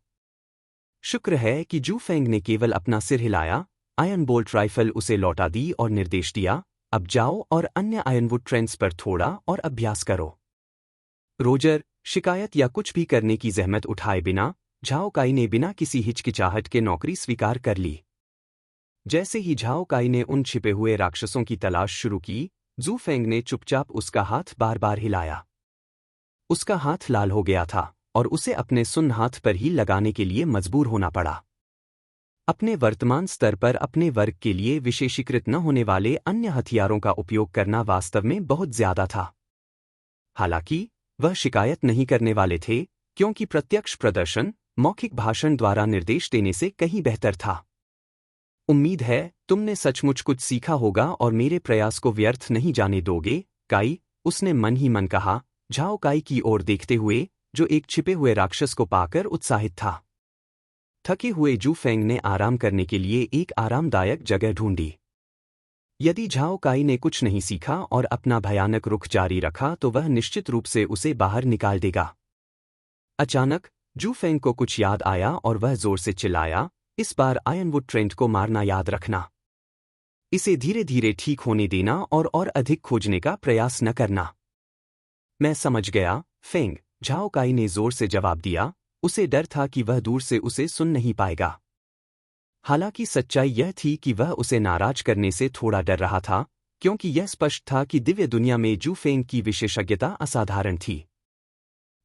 शुक्र है कि जू फेंग ने केवल अपना सिर हिलाया, आयरन बोल्ट राइफल उसे लौटा दी और निर्देश दिया, अब जाओ और अन्य आयरनवुड ट्रेंट्स पर थोड़ा और अभ्यास करो। रोजर, शिकायत या कुछ भी करने की जहमत उठाए बिना, झाओ काई ने बिना किसी हिचकिचाहट के नौकरी स्वीकार कर ली। जैसे ही झाओ काई ने उन छिपे हुए राक्षसों की तलाश शुरू की, जू फेंग ने चुपचाप उसका हाथ बार बार हिलाया। उसका हाथ लाल हो गया था और उसे अपने सुन्न हाथ पर ही लगाने के लिए मजबूर होना पड़ा। अपने वर्तमान स्तर पर अपने वर्ग के लिए विशेषीकृत न होने वाले अन्य हथियारों का उपयोग करना वास्तव में बहुत ज्यादा था। हालांकि वह शिकायत नहीं करने वाले थे, क्योंकि प्रत्यक्ष प्रदर्शन मौखिक भाषण द्वारा निर्देश देने से कहीं बेहतर था। उम्मीद है तुमने सचमुच कुछ सीखा होगा और मेरे प्रयास को व्यर्थ नहीं जाने दोगे, काई, उसने मन ही मन कहा, झाओ काई की ओर देखते हुए, जो एक छिपे हुए राक्षस को पाकर उत्साहित था। थके हुए जू फेंग ने आराम करने के लिए एक आरामदायक जगह ढूंढी। यदि झाओ काई ने कुछ नहीं सीखा और अपना भयानक रुख जारी रखा तो वह निश्चित रूप से उसे बाहर निकाल देगा। अचानक जू फेंग को कुछ याद आया और वह जोर से चिल्लाया, इस बार आयनवुड ट्रेंट को मारना याद रखना। इसे धीरे धीरे ठीक होने देना और अधिक खोजने का प्रयास न करना। मैं समझ गया, फेंग, झाओ काई ने जोर से जवाब दिया। उसे डर था कि वह दूर से उसे सुन नहीं पाएगा। हालांकि सच्चाई यह थी कि वह उसे नाराज करने से थोड़ा डर रहा था, क्योंकि यह स्पष्ट था कि दिव्य दुनिया में जू फेंग की विशेषज्ञता असाधारण थी।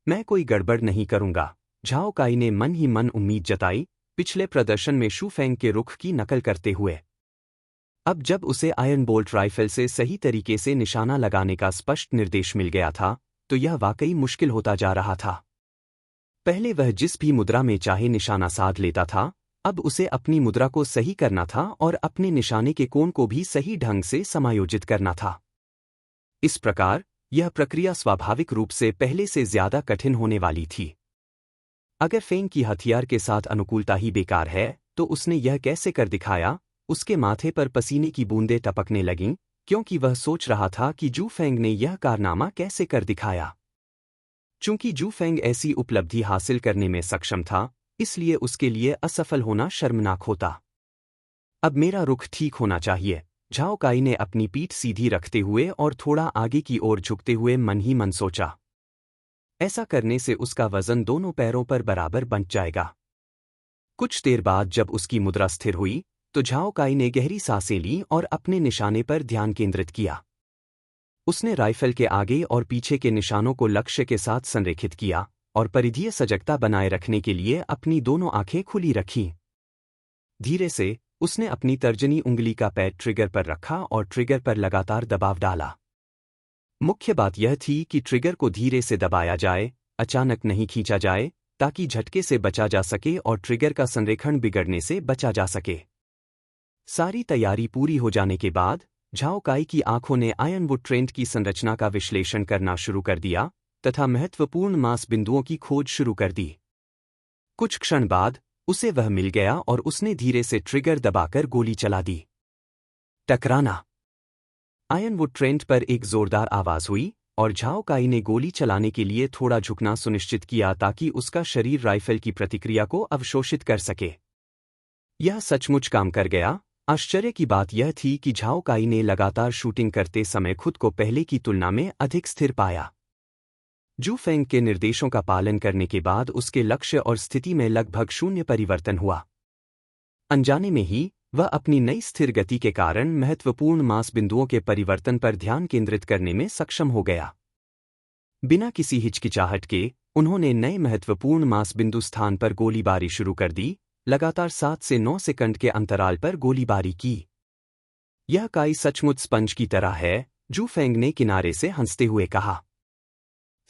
मैं कोई गड़बड़ नहीं करूंगा, झाओ काई ने मन ही मन उम्मीद जताई, पिछले प्रदर्शन में शू फेंग के रुख की नकल करते हुए। अब जब उसे आयरन बोल्ट राइफल से सही तरीके से निशाना लगाने का स्पष्ट निर्देश मिल गया था, तो यह वाकई मुश्किल होता जा रहा था। पहले वह जिस भी मुद्रा में चाहे निशाना साध लेता था, अब उसे अपनी मुद्रा को सही करना था और अपने निशाने के कोण को भी सही ढंग से समायोजित करना था। इस प्रकार यह प्रक्रिया स्वाभाविक रूप से पहले से ज्यादा कठिन होने वाली थी। अगर फेंग की हथियार के साथ अनुकूलता ही बेकार है, तो उसने यह कैसे कर दिखाया। उसके माथे पर पसीने की बूंदें टपकने लगीं, क्योंकि वह सोच रहा था कि जू फेंग ने यह कारनामा कैसे कर दिखाया। चूंकि जू फेंग ऐसी उपलब्धि हासिल करने में सक्षम था, इसलिए उसके लिए असफल होना शर्मनाक होता। अब मेरा रुख ठीक होना चाहिए, झाओ काई ने अपनी पीठ सीधी रखते हुए और थोड़ा आगे की ओर झुकते हुए मन ही मन सोचा। ऐसा करने से उसका वजन दोनों पैरों पर बराबर बंट जाएगा। कुछ देर बाद जब उसकी मुद्रा स्थिर हुई, तो झाओ काई ने गहरी सांसें ली और अपने निशाने पर ध्यान केंद्रित किया। उसने राइफल के आगे और पीछे के निशानों को लक्ष्य के साथ संरेखित किया और परिधीय सजगता बनाए रखने के लिए अपनी दोनों आंखें खुली रखीं। धीरे से उसने अपनी तर्जनी उंगली का पैर ट्रिगर पर रखा और ट्रिगर पर लगातार दबाव डाला। मुख्य बात यह थी कि ट्रिगर को धीरे से दबाया जाए, अचानक नहीं खींचा जाए, ताकि झटके से बचा जा सके और ट्रिगर का संरेखण बिगड़ने से बचा जा सके। सारी तैयारी पूरी हो जाने के बाद झाओ काई की आंखों ने आयरनवुड ट्रेंट की संरचना का विश्लेषण करना शुरू कर दिया तथा महत्वपूर्ण मांस बिंदुओं की खोज शुरू कर दी। कुछ क्षण बाद उसे वह मिल गया और उसने धीरे से ट्रिगर दबाकर गोली चला दी। टकराना। आयरनवुड ट्रेंट पर एक जोरदार आवाज हुई और झाओ काई ने गोली चलाने के लिए थोड़ा झुकना सुनिश्चित किया ताकि उसका शरीर राइफल की प्रतिक्रिया को अवशोषित कर सके। यह सचमुच काम कर गया। आश्चर्य की बात यह थी कि झाओ काई ने लगातार शूटिंग करते समय खुद को पहले की तुलना में अधिक स्थिर पाया। जू फेंग के निर्देशों का पालन करने के बाद उसके लक्ष्य और स्थिति में लगभग शून्य परिवर्तन हुआ। अनजाने में ही वह अपनी नई स्थिर गति के कारण महत्वपूर्ण मांस बिंदुओं के परिवर्तन पर ध्यान केंद्रित करने में सक्षम हो गया। बिना किसी हिचकिचाहट के उन्होंने नए महत्वपूर्ण मांस बिंदु स्थान पर गोलीबारी शुरू कर दी, लगातार 7 से 9 सेकंड के अंतराल पर गोलीबारी की। यह काई सचमुच स्पंज की तरह है, जू फेंग ने किनारे से हंसते हुए कहा।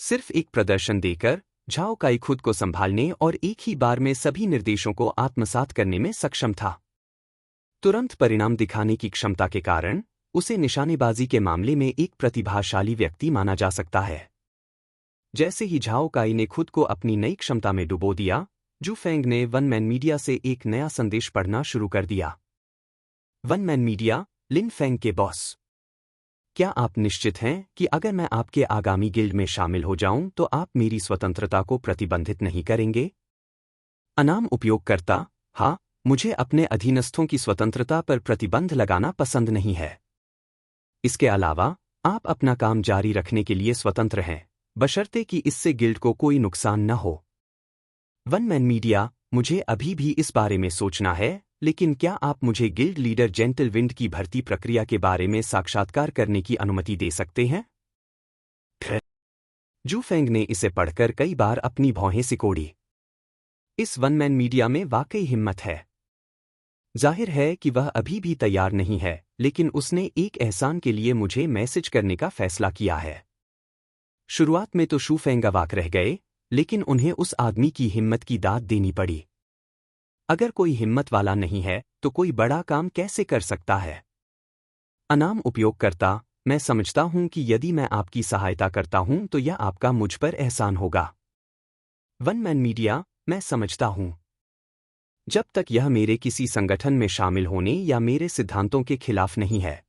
सिर्फ एक प्रदर्शन देकर झाओ काई खुद को संभालने और एक ही बार में सभी निर्देशों को आत्मसात करने में सक्षम था। तुरंत परिणाम दिखाने की क्षमता के कारण उसे निशानेबाजी के मामले में एक प्रतिभाशाली व्यक्ति माना जा सकता है। जैसे ही झाओ काई ने खुद को अपनी नई क्षमता में डुबो दिया, जू फेंग ने वन मैन मीडिया से एक नया संदेश पढ़ना शुरू कर दिया। वन मैन मीडिया, लिन फेंग के बॉस। क्या आप निश्चित हैं कि अगर मैं आपके आगामी गिल्ड में शामिल हो जाऊं तो आप मेरी स्वतंत्रता को प्रतिबंधित नहीं करेंगे? अनाम उपयोगकर्ता, हाँ, मुझे अपने अधीनस्थों की स्वतंत्रता पर प्रतिबंध लगाना पसंद नहीं है। इसके अलावा आप अपना काम जारी रखने के लिए स्वतंत्र हैं, बशर्ते कि इससे गिल्ड को कोई नुकसान न हो। वन मैन मीडिया, मुझे अभी भी इस बारे में सोचना है, लेकिन क्या आप मुझे गिल्ड लीडर जेंटल विंड की भर्ती प्रक्रिया के बारे में साक्षात्कार करने की अनुमति दे सकते हैं? जू फेंग ने इसे पढ़कर कई बार अपनी भौहें सिकोड़ी। इस वन मैन मीडिया में वाकई हिम्मत है। जाहिर है कि वह अभी भी तैयार नहीं है, लेकिन उसने एक एहसान के लिए मुझे मैसेज करने का फैसला किया है। शुरुआत में तो शू फेंग अवाक रह गए, लेकिन उन्हें उस आदमी की हिम्मत की दाद देनी पड़ी। अगर कोई हिम्मत वाला नहीं है तो कोई बड़ा काम कैसे कर सकता है? अनाम उपयोगकर्ता, मैं समझता हूं कि यदि मैं आपकी सहायता करता हूं तो यह आपका मुझ पर एहसान होगा। वन मैन मीडिया, मैं समझता हूं। जब तक यह मेरे किसी संगठन में शामिल होने या मेरे सिद्धांतों के खिलाफ नहीं है।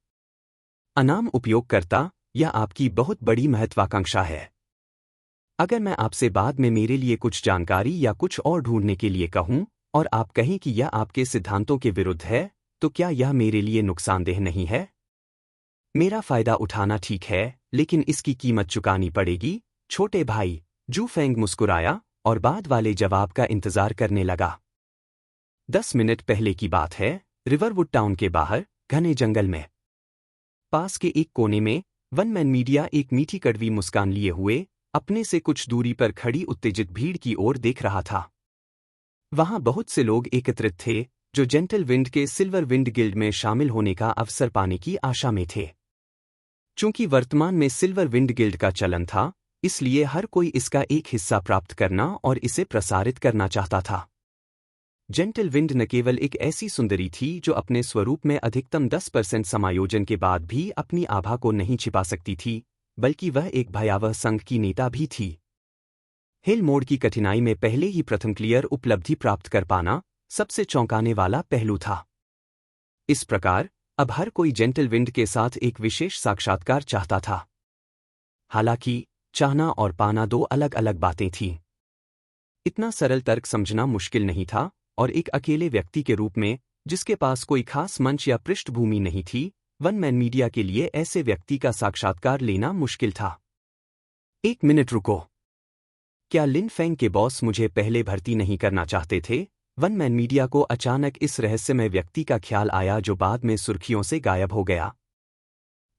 अनाम उपयोगकर्ता, यह आपकी बहुत बड़ी महत्वाकांक्षा है। अगर मैं आपसे बाद में मेरे लिए कुछ जानकारी या कुछ और ढूंढने के लिए कहूं और आप कहें कि यह आपके सिद्धांतों के विरुद्ध है, तो क्या यह मेरे लिए नुकसानदेह नहीं है? मेरा फायदा उठाना ठीक है, लेकिन इसकी कीमत चुकानी पड़ेगी, छोटे भाई। जू फेंग मुस्कुराया और बाद वाले जवाब का इंतजार करने लगा। 10 मिनट पहले की बात है, रिवरवुड टाउन के बाहर, घने जंगल में। पास के एक कोने में, वन मैन मीडिया एक मीठी कड़वी मुस्कान लिए हुए, अपने से कुछ दूरी पर खड़ी उत्तेजित भीड़ की ओर देख रहा था। वहां बहुत से लोग एकत्रित थे, जो जेंटल विंड के सिल्वर विंड गिल्ड में शामिल होने का अवसर पाने की आशा में थे। चूंकि वर्तमान में सिल्वर विंड गिल्ड का चलन था, इसलिए हर कोई इसका एक हिस्सा प्राप्त करना और इसे प्रसारित करना चाहता था। जेंटल विंड न केवल एक ऐसी सुंदरी थी जो अपने स्वरूप में अधिकतम 10% समायोजन के बाद भी अपनी आभा को नहीं छिपा सकती थी, बल्कि वह एक भयावह संघ की नेता भी थी। हिल मोड़ की कठिनाई में पहले ही प्रथम क्लियर उपलब्धि प्राप्त कर पाना सबसे चौंकाने वाला पहलू था। इस प्रकार अब हर कोई जेंटल विंड के साथ एक विशेष साक्षात्कार चाहता था। हालांकि चाहना और पाना दो अलग अलग बातें थीं। इतना सरल तर्क समझना मुश्किल नहीं था, और एक अकेले व्यक्ति के रूप में, जिसके पास कोई खास मंच या पृष्ठभूमि नहीं थी, वन मैन मीडिया के लिए ऐसे व्यक्ति का साक्षात्कार लेना मुश्किल था। 1 मिनट रुको। क्या लिन फेंग के बॉस मुझे पहले भर्ती नहीं करना चाहते थे? वन मैन मीडिया को अचानक इस रहस्यमय व्यक्ति का ख्याल आया जो बाद में सुर्खियों से गायब हो गया।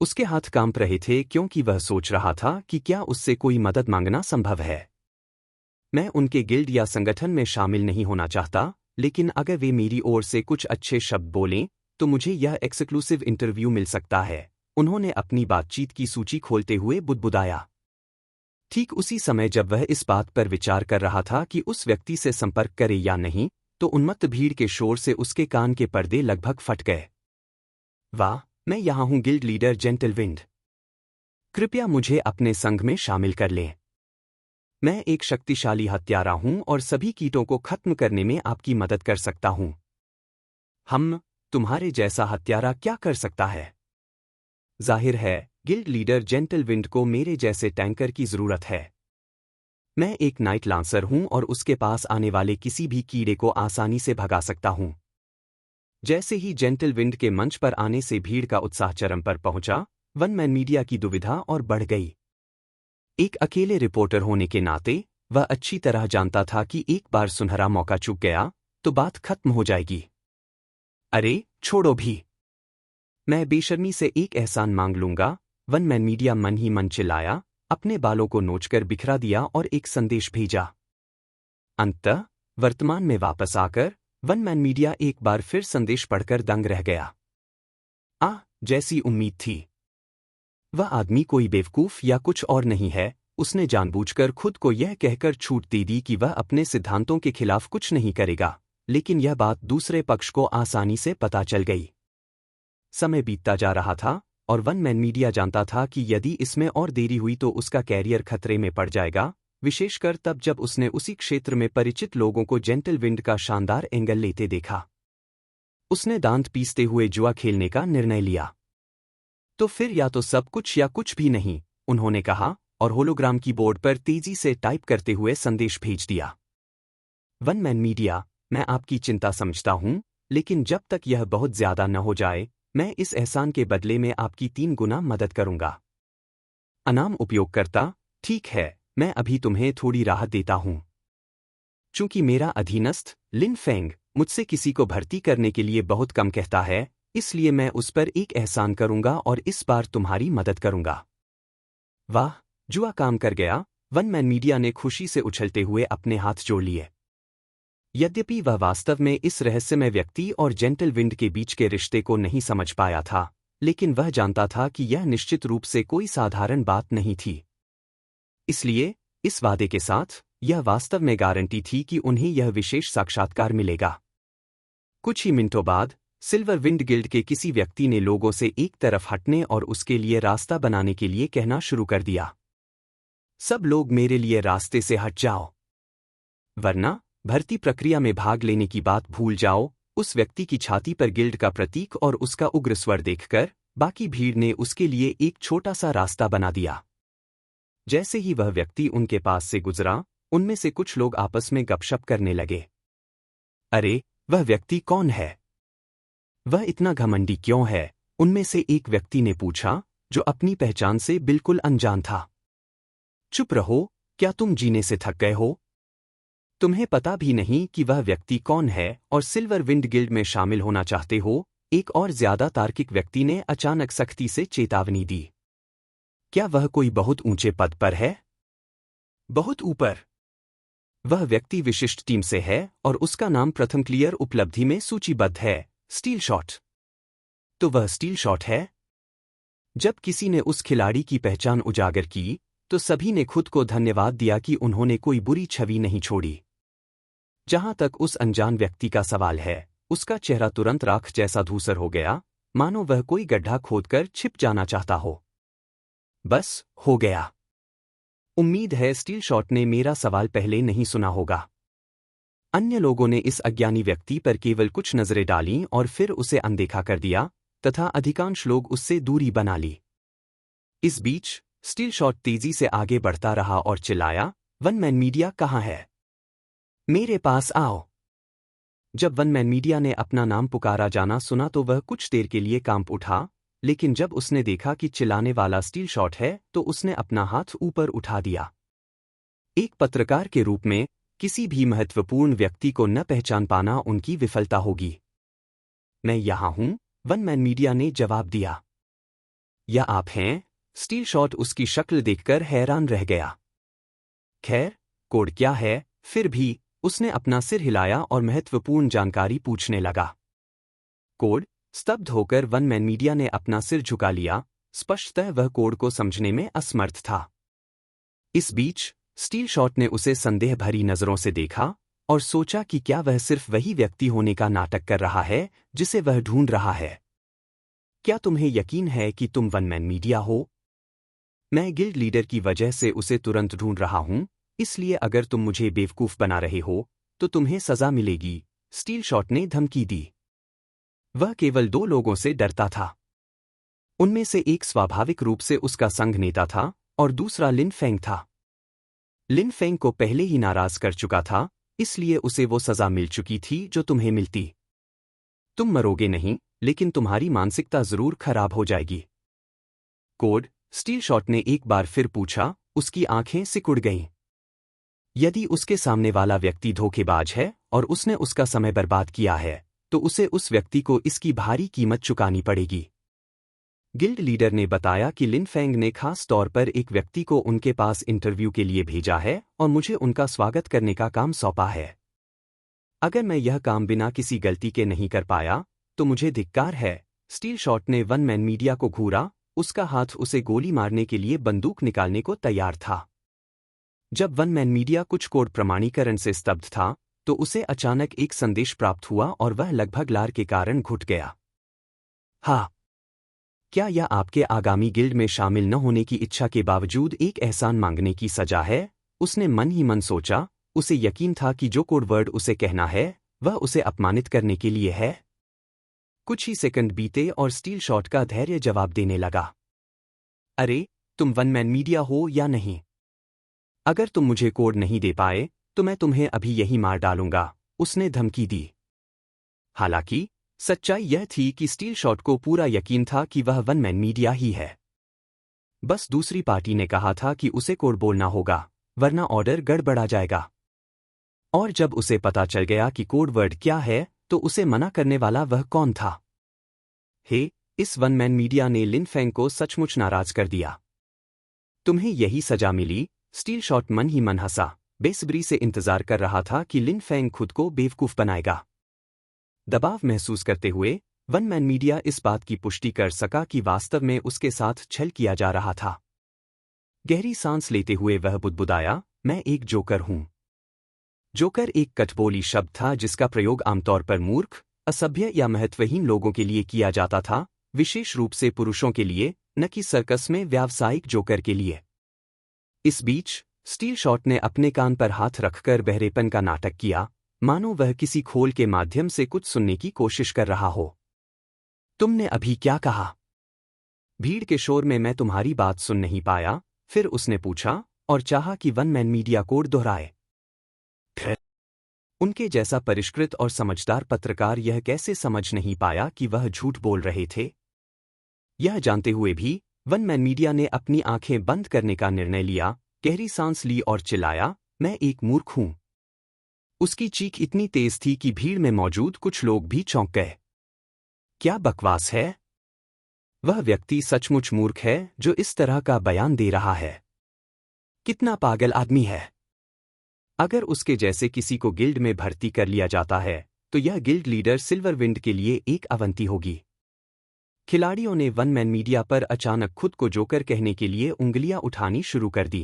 उसके हाथ कांप रहे थे क्योंकि वह सोच रहा था कि क्या उससे कोई मदद मांगना संभव है। मैं उनके गिल्ड या संगठन में शामिल नहीं होना चाहता, लेकिन अगर वे मेरी ओर से कुछ अच्छे शब्द बोलें तो मुझे यह एक्सक्लूसिव इंटरव्यू मिल सकता है। उन्होंने अपनी बातचीत की सूची खोलते हुए बुदबुदाया। ठीक उसी समय जब वह इस बात पर विचार कर रहा था कि उस व्यक्ति से संपर्क करे या नहीं, तो उन्मत्त भीड़ के शोर से उसके कान के पर्दे लगभग फट गए। वाह, मैं यहाँ हूँ गिल्ड लीडर जेंटल विंड। कृपया मुझे अपने संघ में शामिल कर लें। मैं एक शक्तिशाली हत्यारा हूँ और सभी कीटों को खत्म करने में आपकी मदद कर सकता हूँ। तुम्हारे जैसा हत्यारा क्या कर सकता है? जाहिर है, गिल्ड लीडर जेंटल विंड को मेरे जैसे टैंकर की जरूरत है। मैं एक नाइट लांसर हूं और उसके पास आने वाले किसी भी कीड़े को आसानी से भगा सकता हूं। जैसे ही जेंटल विंड के मंच पर आने से भीड़ का उत्साह चरम पर पहुंचा, वन मैन मीडिया की दुविधा और बढ़ गई। एक अकेले रिपोर्टर होने के नाते वह अच्छी तरह जानता था कि एक बार सुनहरा मौका चूक गया तो बात खत्म हो जाएगी। अरे छोड़ो भी, मैं बेशर्मी से एक एहसान मांग लूंगा। वन मैन मीडिया मन ही मन चिल्लाया, अपने बालों को नोचकर बिखरा दिया और एक संदेश भेजा। अंततः वर्तमान में वापस आकर वन मैन मीडिया एक बार फिर संदेश पढ़कर दंग रह गया। जैसी उम्मीद थी। वह आदमी कोई बेवकूफ या कुछ और नहीं है। उसने जानबूझकर खुद को यह कहकर छूट दे दी कि वह अपने सिद्धांतों के खिलाफ कुछ नहीं करेगा, लेकिन यह बात दूसरे पक्ष को आसानी से पता चल गई। समय बीतता जा रहा था और वन मैन मीडिया जानता था कि यदि इसमें और देरी हुई तो उसका कैरियर खतरे में पड़ जाएगा, विशेषकर तब जब उसने उसी क्षेत्र में परिचित लोगों को जेंटल विंड का शानदार एंगल लेते देखा। उसने दांत पीसते हुए जुआ खेलने का निर्णय लिया। तो फिर या तो सब कुछ या कुछ भी नहीं, उन्होंने कहा और होलोग्राम की बोर्ड पर तेजी से टाइप करते हुए संदेश भेज दिया। वन मैन मीडिया, मैं आपकी चिंता समझता हूं, लेकिन जब तक यह बहुत ज्यादा न हो जाए, मैं इस एहसान के बदले में आपकी 3 गुना मदद करूंगा। अनाम उपयोगकर्ता, ठीक है, मैं अभी तुम्हें थोड़ी राहत देता हूं। चूंकि मेरा अधीनस्थ लिन फेंग मुझसे किसी को भर्ती करने के लिए बहुत कम कहता है, इसलिए मैं उस पर एक एहसान करूंगा और इस बार तुम्हारी मदद करूंगा। वाह, जुआ काम कर गया। वन मैन मीडिया ने खुशी से उछलते हुए अपने हाथ जोड़ लिए। यद्यपि वह वास्तव में इस रहस्यमय व्यक्ति और जेंटल विंड के बीच के रिश्ते को नहीं समझ पाया था, लेकिन वह जानता था कि यह निश्चित रूप से कोई साधारण बात नहीं थी। इसलिए इस वादे के साथ यह वास्तव में गारंटी थी कि उन्हें यह विशेष साक्षात्कार मिलेगा। कुछ ही मिनटों बाद सिल्वर विंड गिल्ड के किसी व्यक्ति ने लोगों से एक तरफ हटने और उसके लिए रास्ता बनाने के लिए कहना शुरू कर दिया, सब लोग मेरे लिए रास्ते से हट जाओ, वरना भर्ती प्रक्रिया में भाग लेने की बात भूल जाओ। उस व्यक्ति की छाती पर गिल्ड का प्रतीक और उसका उग्र स्वर देखकर बाकी भीड़ ने उसके लिए एक छोटा सा रास्ता बना दिया। जैसे ही वह व्यक्ति उनके पास से गुजरा, उनमें से कुछ लोग आपस में गपशप करने लगे। अरे, वह व्यक्ति कौन है? वह इतना घमंडी क्यों है? उनमें से एक व्यक्ति ने पूछा, जो अपनी पहचान से बिल्कुल अनजान था। चुप रहो, क्या तुम जीने से थक गए हो? तुम्हें पता भी नहीं कि वह व्यक्ति कौन है और सिल्वर विंड गिल्ड में शामिल होना चाहते हो? एक और ज्यादा तार्किक व्यक्ति ने अचानक सख्ती से चेतावनी दी। क्या वह कोई बहुत ऊंचे पद पर है? बहुत ऊपर। वह व्यक्ति विशिष्ट टीम से है और उसका नाम प्रथम क्लियर उपलब्धि में सूचीबद्ध है, स्टील शॉट। तो वह स्टील शॉट है? जब किसी ने उस खिलाड़ी की पहचान उजागर की, तो सभी ने खुद को धन्यवाद दिया कि उन्होंने कोई बुरी छवि नहीं छोड़ी। जहां तक उस अनजान व्यक्ति का सवाल है, उसका चेहरा तुरंत राख जैसा धूसर हो गया, मानो वह कोई गड्ढा खोदकर छिप जाना चाहता हो। बस, हो गया। उम्मीद है स्टील शॉट ने मेरा सवाल पहले नहीं सुना होगा। अन्य लोगों ने इस अज्ञानी व्यक्ति पर केवल कुछ नजरें डालीं और फिर उसे अनदेखा कर दिया, तथा अधिकांश लोग उससे दूरी बना ली। इस बीच स्टील शॉट तेजी से आगे बढ़ता रहा और चिल्लाया, वन मैन मीडिया कहाँ है? मेरे पास आओ। जब वन मैन मीडिया ने अपना नाम पुकारा जाना सुना तो वह कुछ देर के लिए कांप उठा, लेकिन जब उसने देखा कि चिल्लाने वाला स्टील शॉट है तो उसने अपना हाथ ऊपर उठा दिया। एक पत्रकार के रूप में किसी भी महत्वपूर्ण व्यक्ति को न पहचान पाना उनकी विफलता होगी। मैं यहां हूं, वन मैन मीडिया ने जवाब दिया। या आप हैं? स्टील शॉट उसकी शक्ल देखकर हैरान रह गया। खैर, कोड क्या है? फिर भी उसने अपना सिर हिलाया और महत्वपूर्ण जानकारी पूछने लगा। कोड? स्तब्ध होकर वन मैन मीडिया ने अपना सिर झुका लिया, स्पष्टतः वह कोड को समझने में असमर्थ था। इस बीच स्टील शॉट ने उसे संदेह भरी नजरों से देखा और सोचा कि क्या वह सिर्फ वही व्यक्ति होने का नाटक कर रहा है जिसे वह ढूंढ रहा है। क्या तुम्हें यकीन है कि तुम वन मैन मीडिया हो? मैं गिल्ड लीडर की वजह से उसे तुरंत ढूंढ रहा हूं, इसलिए अगर तुम मुझे बेवकूफ बना रहे हो तो तुम्हें सजा मिलेगी, स्टील शॉट ने धमकी दी। वह केवल दो लोगों से डरता था। उनमें से एक स्वाभाविक रूप से उसका संघ नेता था और दूसरा लिन फेंग था। लिन फेंग को पहले ही नाराज कर चुका था, इसलिए उसे वो सजा मिल चुकी थी जो तुम्हें मिलती। तुम मरोगे नहीं, लेकिन तुम्हारी मानसिकता जरूर खराब हो जाएगी। कोड? स्टील शॉट ने एक बार फिर पूछा, उसकी आंखें सिकुड़ गईं। यदि उसके सामने वाला व्यक्ति धोखेबाज है और उसने उसका समय बर्बाद किया है, तो उसे उस व्यक्ति को इसकी भारी कीमत चुकानी पड़ेगी। गिल्ड लीडर ने बताया कि लिन फेंग ने खास तौर पर एक व्यक्ति को उनके पास इंटरव्यू के लिए भेजा है और मुझे उनका स्वागत करने का काम सौंपा है। अगर मैं यह काम बिना किसी गलती के नहीं कर पाया, तो मुझे धिक्कार है। स्टील शॉट ने वन मैन मीडिया को घूरा, उसका हाथ उसे गोली मारने के लिए बंदूक निकालने को तैयार था। जब वन मैन मीडिया कुछ कोड प्रमाणीकरण से स्तब्ध था, तो उसे अचानक एक संदेश प्राप्त हुआ और वह लगभग लार के कारण घुट गया। हाँ, क्या यह आपके आगामी गिल्ड में शामिल न होने की इच्छा के बावजूद एक एहसान मांगने की सजा है? उसने मन ही मन सोचा। उसे यकीन था कि जो कोड वर्ड उसे कहना है वह उसे अपमानित करने के लिए है। कुछ ही सेकंड बीते और स्टील शॉट का धैर्य जवाब देने लगा। अरे, तुम वन मैन मीडिया हो या नहीं? अगर तुम मुझे कोड नहीं दे पाए तो मैं तुम्हें अभी यही मार डालूंगा, उसने धमकी दी। हालांकि सच्चाई यह थी कि स्टील शॉट को पूरा यकीन था कि वह वन मैन मीडिया ही है। बस दूसरी पार्टी ने कहा था कि उसे कोड बोलना होगा, वरना ऑर्डर गड़बड़ा जाएगा। और जब उसे पता चल गया कि कोड वर्ड क्या है, तो उसे मना करने वाला वह कौन था? हे, इस वन मैन मीडिया ने लिन फेंग को सचमुच नाराज कर दिया। तुम्हें यही सजा मिली, स्टील शॉट मन ही मन हंसा, बेसब्री से इंतजार कर रहा था कि लिन फेंग खुद को बेवकूफ बनाएगा। दबाव महसूस करते हुए वन मैन मीडिया इस बात की पुष्टि कर सका कि वास्तव में उसके साथ छल किया जा रहा था। गहरी सांस लेते हुए वह बुदबुदाया, मैं एक जोकर हूं। जोकर एक कठबोली शब्द था जिसका प्रयोग आमतौर पर मूर्ख, असभ्य या महत्वहीन लोगों के लिए किया जाता था, विशेष रूप से पुरुषों के लिए, न कि सर्कस में व्यावसायिक जोकर के लिए। इस बीच स्टील शॉट ने अपने कान पर हाथ रखकर बहरेपन का नाटक किया, मानो वह किसी खोल के माध्यम से कुछ सुनने की कोशिश कर रहा हो। तुमने अभी क्या कहा? भीड़ के शोर में मैं तुम्हारी बात सुन नहीं पाया, फिर उसने पूछा और चाहा कि वन मैन मीडिया कोड दोहराए। उनके जैसा परिष्कृत और समझदार पत्रकार यह कैसे समझ नहीं पाया कि वह झूठ बोल रहे थे? यह जानते हुए भी वन मैन मीडिया ने अपनी आंखें बंद करने का निर्णय लिया, गहरी सांस ली और चिल्लाया, मैं एक मूर्ख हूं। उसकी चीख इतनी तेज थी कि भीड़ में मौजूद कुछ लोग भी चौंक गए। क्या बकवास है? वह व्यक्ति सचमुच मूर्ख है जो इस तरह का बयान दे रहा है। कितना पागल आदमी है। अगर उसके जैसे किसी को गिल्ड में भर्ती कर लिया जाता है तो यह गिल्ड लीडर सिल्वरविंड के लिए एक अवंती होगी। खिलाड़ियों ने वन मैन मीडिया पर अचानक खुद को जोकर कहने के लिए उंगलियां उठानी शुरू कर दी।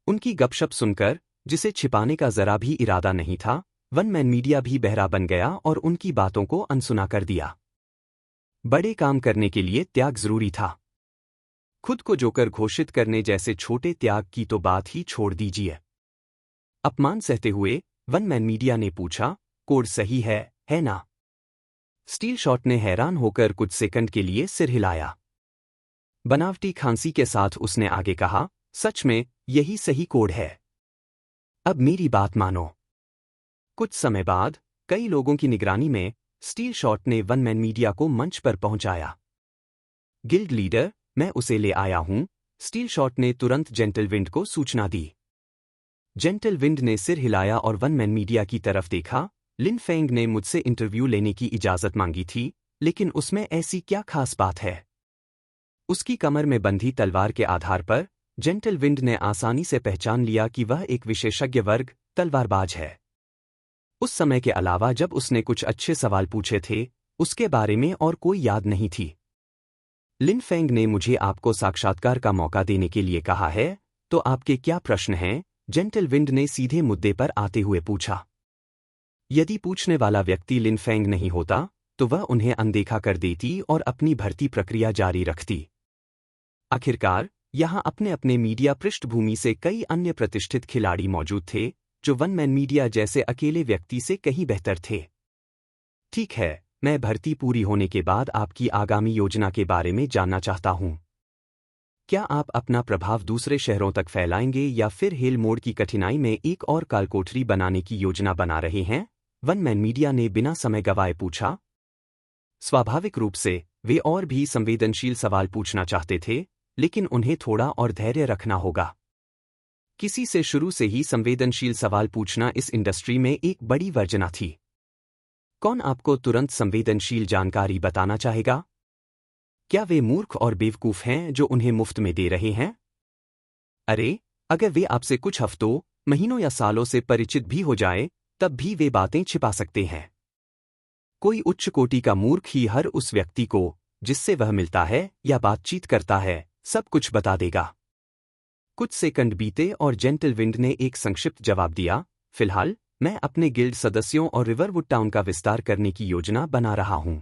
उनकी गपशप सुनकर, जिसे छिपाने का जरा भी इरादा नहीं था, वन मैन मीडिया भी बहरा बन गया और उनकी बातों को अनसुना कर दिया। बड़े काम करने के लिए त्याग जरूरी था। खुद को जोकर घोषित करने जैसे छोटे त्याग की तो बात ही छोड़ दीजिए। अपमान सहते हुए वन मैन मीडिया ने पूछा, कोड सही है ना? स्टील शॉट ने हैरान होकर कुछ सेकंड के लिए सिर हिलाया। बनावटी खांसी के साथ उसने आगे कहा, सच में यही सही कोड है। अब मेरी बात मानो। कुछ समय बाद कई लोगों की निगरानी में स्टील शॉट ने वन मैन मीडिया को मंच पर पहुंचाया। गिल्ड लीडर, मैं उसे ले आया हूं, स्टील शॉट ने तुरंत जेंटलविंड को सूचना दी। जेंटलविंड ने सिर हिलाया और वन मैन मीडिया की तरफ देखा। लिन फेंग ने मुझसे इंटरव्यू लेने की इजाजत मांगी थी, लेकिन उसमें ऐसी क्या खास बात है? उसकी कमर में बंधी तलवार के आधार पर जेंटलविंड ने आसानी से पहचान लिया कि वह एक विशेषज्ञ वर्ग तलवारबाज है। उस समय के अलावा जब उसने कुछ अच्छे सवाल पूछे थे, उसके बारे में और कोई याद नहीं थी। लिन फेंग ने मुझे आपको साक्षात्कार का मौका देने के लिए कहा है, तो आपके क्या प्रश्न हैं? जेंटलविंड ने सीधे मुद्दे पर आते हुए पूछा। यदि पूछने वाला व्यक्ति लिन फेंग नहीं होता, तो वह उन्हें अनदेखा कर देती और अपनी भर्ती प्रक्रिया जारी रखती। आखिरकार, यहां अपने अपने मीडिया पृष्ठभूमि से कई अन्य प्रतिष्ठित खिलाड़ी मौजूद थे, जो वन मैन मीडिया जैसे अकेले व्यक्ति से कहीं बेहतर थे। ठीक है, मैं भर्ती पूरी होने के बाद आपकी आगामी योजना के बारे में जानना चाहता हूं। क्या आप अपना प्रभाव दूसरे शहरों तक फैलाएंगे या फिर हेल मोड़ की कठिनाई में एक और कालकोठरी बनाने की योजना बना रहे हैं? वन मैन मीडिया ने बिना समय गंवाए पूछा। स्वाभाविक रूप से वे और भी संवेदनशील सवाल पूछना चाहते थे, लेकिन उन्हें थोड़ा और धैर्य रखना होगा। किसी से शुरू से ही संवेदनशील सवाल पूछना इस इंडस्ट्री में एक बड़ी वर्जना थी। कौन आपको तुरंत संवेदनशील जानकारी बताना चाहेगा? क्या वे मूर्ख और बेवकूफ हैं जो उन्हें मुफ्त में दे रहे हैं? अरे, अगर वे आपसे कुछ हफ्तों, महीनों या सालों से परिचित भी हो जाए, तब भी वे बातें छिपा सकते हैं। कोई उच्च कोटि का मूर्ख ही हर उस व्यक्ति को, जिससे वह मिलता है या बातचीत करता है, सब कुछ बता देगा। कुछ सेकंड बीते और जेंटलविंड ने एक संक्षिप्त जवाब दिया, फिलहाल मैं अपने गिल्ड सदस्यों और रिवरवुड टाउन का विस्तार करने की योजना बना रहा हूं।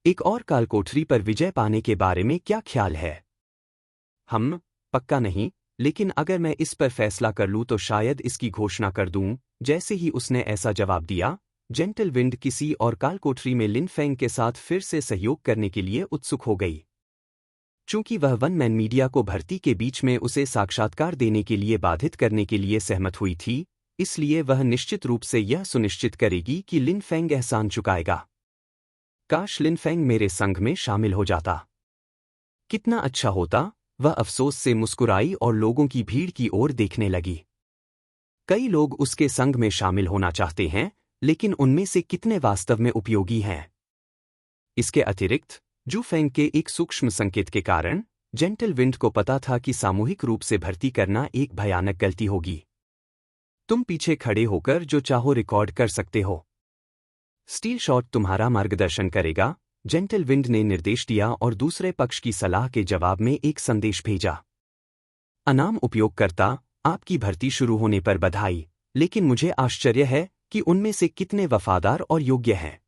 एक और कालकोठरी पर विजय पाने के बारे में क्या ख्याल है? पक्का नहीं, लेकिन अगर मैं इस पर फैसला कर लूं तो शायद इसकी घोषणा कर दूं। जैसे ही उसने ऐसा जवाब दिया, जेंटलविंड किसी और कालकोठरी में लिन फेंग के साथ फिर से सहयोग करने के लिए उत्सुक हो गई। चूंकि वह वन मैन मीडिया को भर्ती के बीच में उसे साक्षात्कार देने के लिए बाधित करने के लिए सहमत हुई थी, इसलिए वह निश्चित रूप से यह सुनिश्चित करेगी कि लिन फेंग एहसान चुकाएगा। काश लिन फेंग मेरे संघ में शामिल हो जाता। कितना अच्छा होता। वह अफसोस से मुस्कुराई और लोगों की भीड़ की ओर देखने लगी। कई लोग उसके संघ में शामिल होना चाहते हैं, लेकिन उनमें से कितने वास्तव में उपयोगी हैं? इसके अतिरिक्त, जू फेंग के एक सूक्ष्म संकेत के कारण, जेंटल विंड को पता था कि सामूहिक रूप से भर्ती करना एक भयानक गलती होगी। तुम पीछे खड़े होकर जो चाहो रिकॉर्ड कर सकते हो। स्टील शॉट तुम्हारा मार्गदर्शन करेगा, जेंटल विंड ने निर्देश दिया और दूसरे पक्ष की सलाह के जवाब में एक संदेश भेजा। अनाम उपयोगकर्ता, आपकी भर्ती शुरू होने पर बधाई, लेकिन मुझे आश्चर्य है कि उनमें से कितने वफादार और योग्य हैं।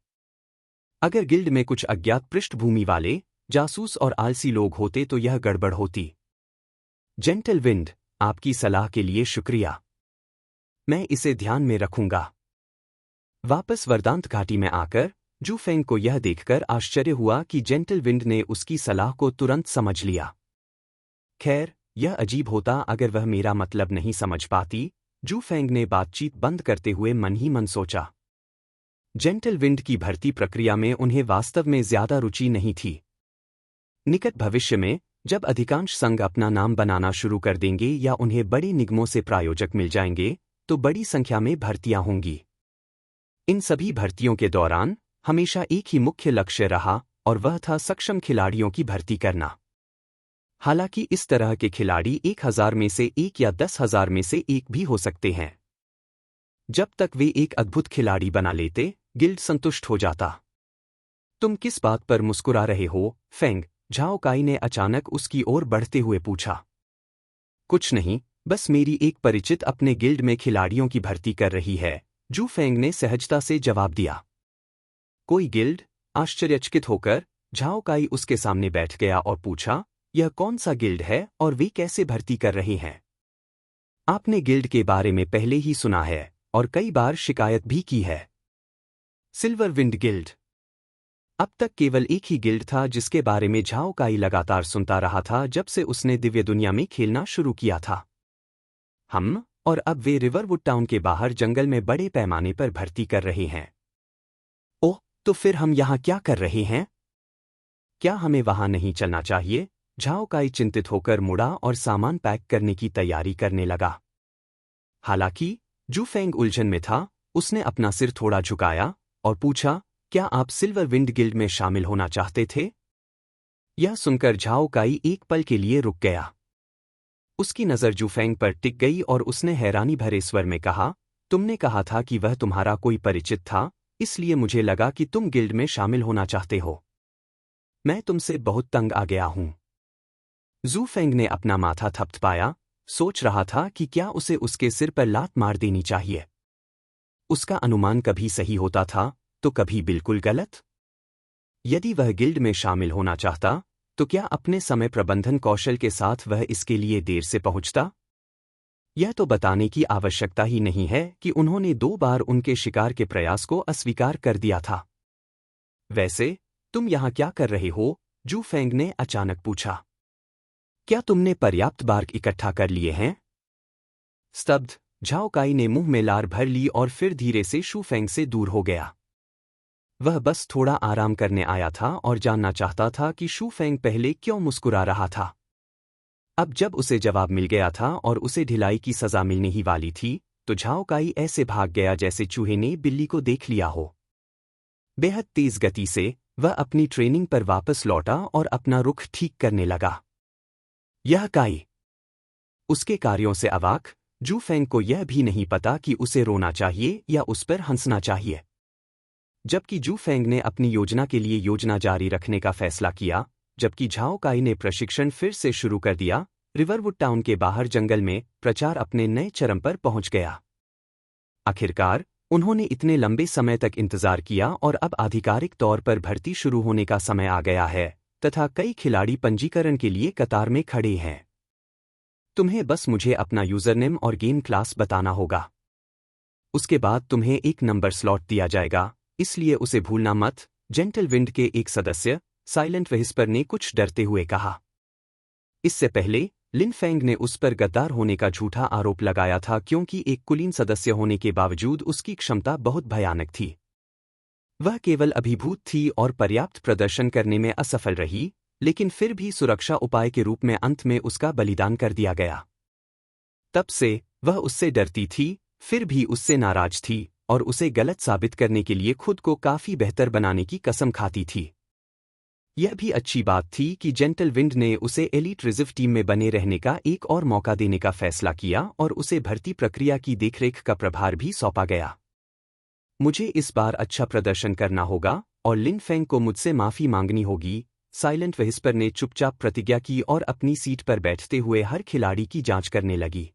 अगर गिल्ड में कुछ अज्ञात पृष्ठभूमि वाले, जासूस और आलसी लोग होते तो यह गड़बड़ होती। जेंटल विंड, आपकी सलाह के लिए शुक्रिया। मैं इसे ध्यान में रखूंगा। वापस वरदांत घाटी में आकर जू फेंग को यह देखकर आश्चर्य हुआ कि जेंटल विंड ने उसकी सलाह को तुरंत समझ लिया। खैर, यह अजीब होता अगर वह मेरा मतलब नहीं समझ पाती, जू फेंग ने बातचीत बंद करते हुए मन ही मन सोचा। जेंटल विंड की भर्ती प्रक्रिया में उन्हें वास्तव में ज्यादा रुचि नहीं थी। निकट भविष्य में, जब अधिकांश संघ अपना नाम बनाना शुरू कर देंगे या उन्हें बड़े निगमों से प्रायोजक मिल जाएंगे, तो बड़ी संख्या में भर्तियां होंगी। इन सभी भर्तियों के दौरान हमेशा एक ही मुख्य लक्ष्य रहा, और वह था सक्षम खिलाड़ियों की भर्ती करना। हालांकि इस तरह के खिलाड़ी 1000 में से एक या 10,000 में से एक भी हो सकते हैं। जब तक वे एक अद्भुत खिलाड़ी बना लेते, गिल्ड संतुष्ट हो जाता। तुम किस बात पर मुस्कुरा रहे हो, फेंग? झाओ काई ने अचानक उसकी ओर बढ़ते हुए पूछा। कुछ नहीं, बस मेरी एक परिचित अपने गिल्ड में खिलाड़ियों की भर्ती कर रही है, जू फेंग ने सहजता से जवाब दिया। कोई गिल्ड? आश्चर्यचकित होकर झाओ काई उसके सामने बैठ गया और पूछा, यह कौन सा गिल्ड है और वे कैसे भर्ती कर रहे हैं? आपने गिल्ड के बारे में पहले ही सुना है और कई बार शिकायत भी की है। Silver wind guild. अब तक केवल एक ही गिल्ड था जिसके बारे में झाओ काई लगातार सुनता रहा था जब से उसने दिव्य दुनिया में खेलना शुरू किया था। और अब वे रिवरवुड टाउन के बाहर जंगल में बड़े पैमाने पर भर्ती कर रहे हैं। ओह, तो फिर हम यहाँ क्या कर रहे हैं? क्या हमें वहां नहीं चलना चाहिए? झाओ काई चिंतित होकर मुड़ा और सामान पैक करने की तैयारी करने लगा। हालांकि जू फेंग उलझन में था, उसने अपना सिर थोड़ा झुकाया और पूछा, क्या आप सिल्वर विंड गिल्ड में शामिल होना चाहते थे? यह सुनकर झाओ काई एक पल के लिए रुक गया। उसकी नज़र जू फेंग पर टिक गई और उसने हैरानी भरे स्वर में कहा, तुमने कहा था कि वह तुम्हारा कोई परिचित था, इसलिए मुझे लगा कि तुम गिल्ड में शामिल होना चाहते हो। मैं तुमसे बहुत तंग आ गया हूं। जू फेंग ने अपना माथा थपथपाया, सोच रहा था कि क्या उसे उसके सिर पर लात मार देनी चाहिए। उसका अनुमान कभी सही होता था तो कभी बिल्कुल गलत। यदि वह गिल्ड में शामिल होना चाहता, तो क्या अपने समय प्रबंधन कौशल के साथ वह इसके लिए देर से पहुंचता? यह तो बताने की आवश्यकता ही नहीं है कि उन्होंने 2 बार उनके शिकार के प्रयास को अस्वीकार कर दिया था। वैसे, तुम यहाँ क्या कर रहे हो? जू फेंग ने अचानक पूछा। क्या तुमने पर्याप्त बार्क इकट्ठा कर लिए हैं? स्तब्ध, झाओ काई ने मुंह में लार भर ली और फिर धीरे से शू फेंग से दूर हो गया। वह बस थोड़ा आराम करने आया था और जानना चाहता था कि शू फेंग पहले क्यों मुस्कुरा रहा था। अब जब उसे जवाब मिल गया था और उसे ढिलाई की सजा मिलने ही वाली थी, तो झाओ काई ऐसे भाग गया जैसे चूहे ने बिल्ली को देख लिया हो। बेहद तेज गति से वह अपनी ट्रेनिंग पर वापस लौटा और अपना रुख ठीक करने लगा। यह काई। उसके कार्यों से अवाक, जू फेंग को यह भी नहीं पता कि उसे रोना चाहिए या उस पर हंसना चाहिए। जबकि जू फेंग ने अपनी योजना के लिए योजना जारी रखने का फैसला किया, जबकि झाओ काई ने प्रशिक्षण फिर से शुरू कर दिया, रिवरवुड टाउन के बाहर जंगल में प्रचार अपने नए चरम पर पहुंच गया। आखिरकार, उन्होंने इतने लंबे समय तक इंतजार किया और अब आधिकारिक तौर पर भर्ती शुरू होने का समय आ गया है, तथा कई खिलाड़ी पंजीकरण के लिए कतार में खड़े हैं। तुम्हें बस मुझे अपना यूजरनेम और गेम क्लास बताना होगा। उसके बाद तुम्हें एक नंबर स्लॉट दिया जाएगा, इसलिए उसे भूलना मत, जेंटल विंड के एक सदस्य, साइलेंट विस्पर ने कुछ डरते हुए कहा। इससे पहले, लिन फेंग ने उस पर गद्दार होने का झूठा आरोप लगाया था क्योंकि एक कुलीन सदस्य होने के बावजूद उसकी क्षमता बहुत भयानक थी। वह केवल अभिभूत थी और पर्याप्त प्रदर्शन करने में असफल रही, लेकिन फिर भी सुरक्षा उपाय के रूप में अंत में उसका बलिदान कर दिया गया। तब से वह उससे डरती थी, फिर भी उससे नाराज थी और उसे गलत साबित करने के लिए खुद को काफी बेहतर बनाने की कसम खाती थी। यह भी अच्छी बात थी कि जेंटल विंड ने उसे एलीट रिजर्व टीम में बने रहने का एक और मौका देने का फैसला किया और उसे भर्ती प्रक्रिया की देखरेख का प्रभार भी सौंपा गया। मुझे इस बार अच्छा प्रदर्शन करना होगा और लिन फेंग को मुझसे माफी मांगनी होगी, साइलेंट व्हिस्पर ने चुपचाप प्रतिज्ञा की और अपनी सीट पर बैठते हुए हर खिलाड़ी की जांच करने लगी।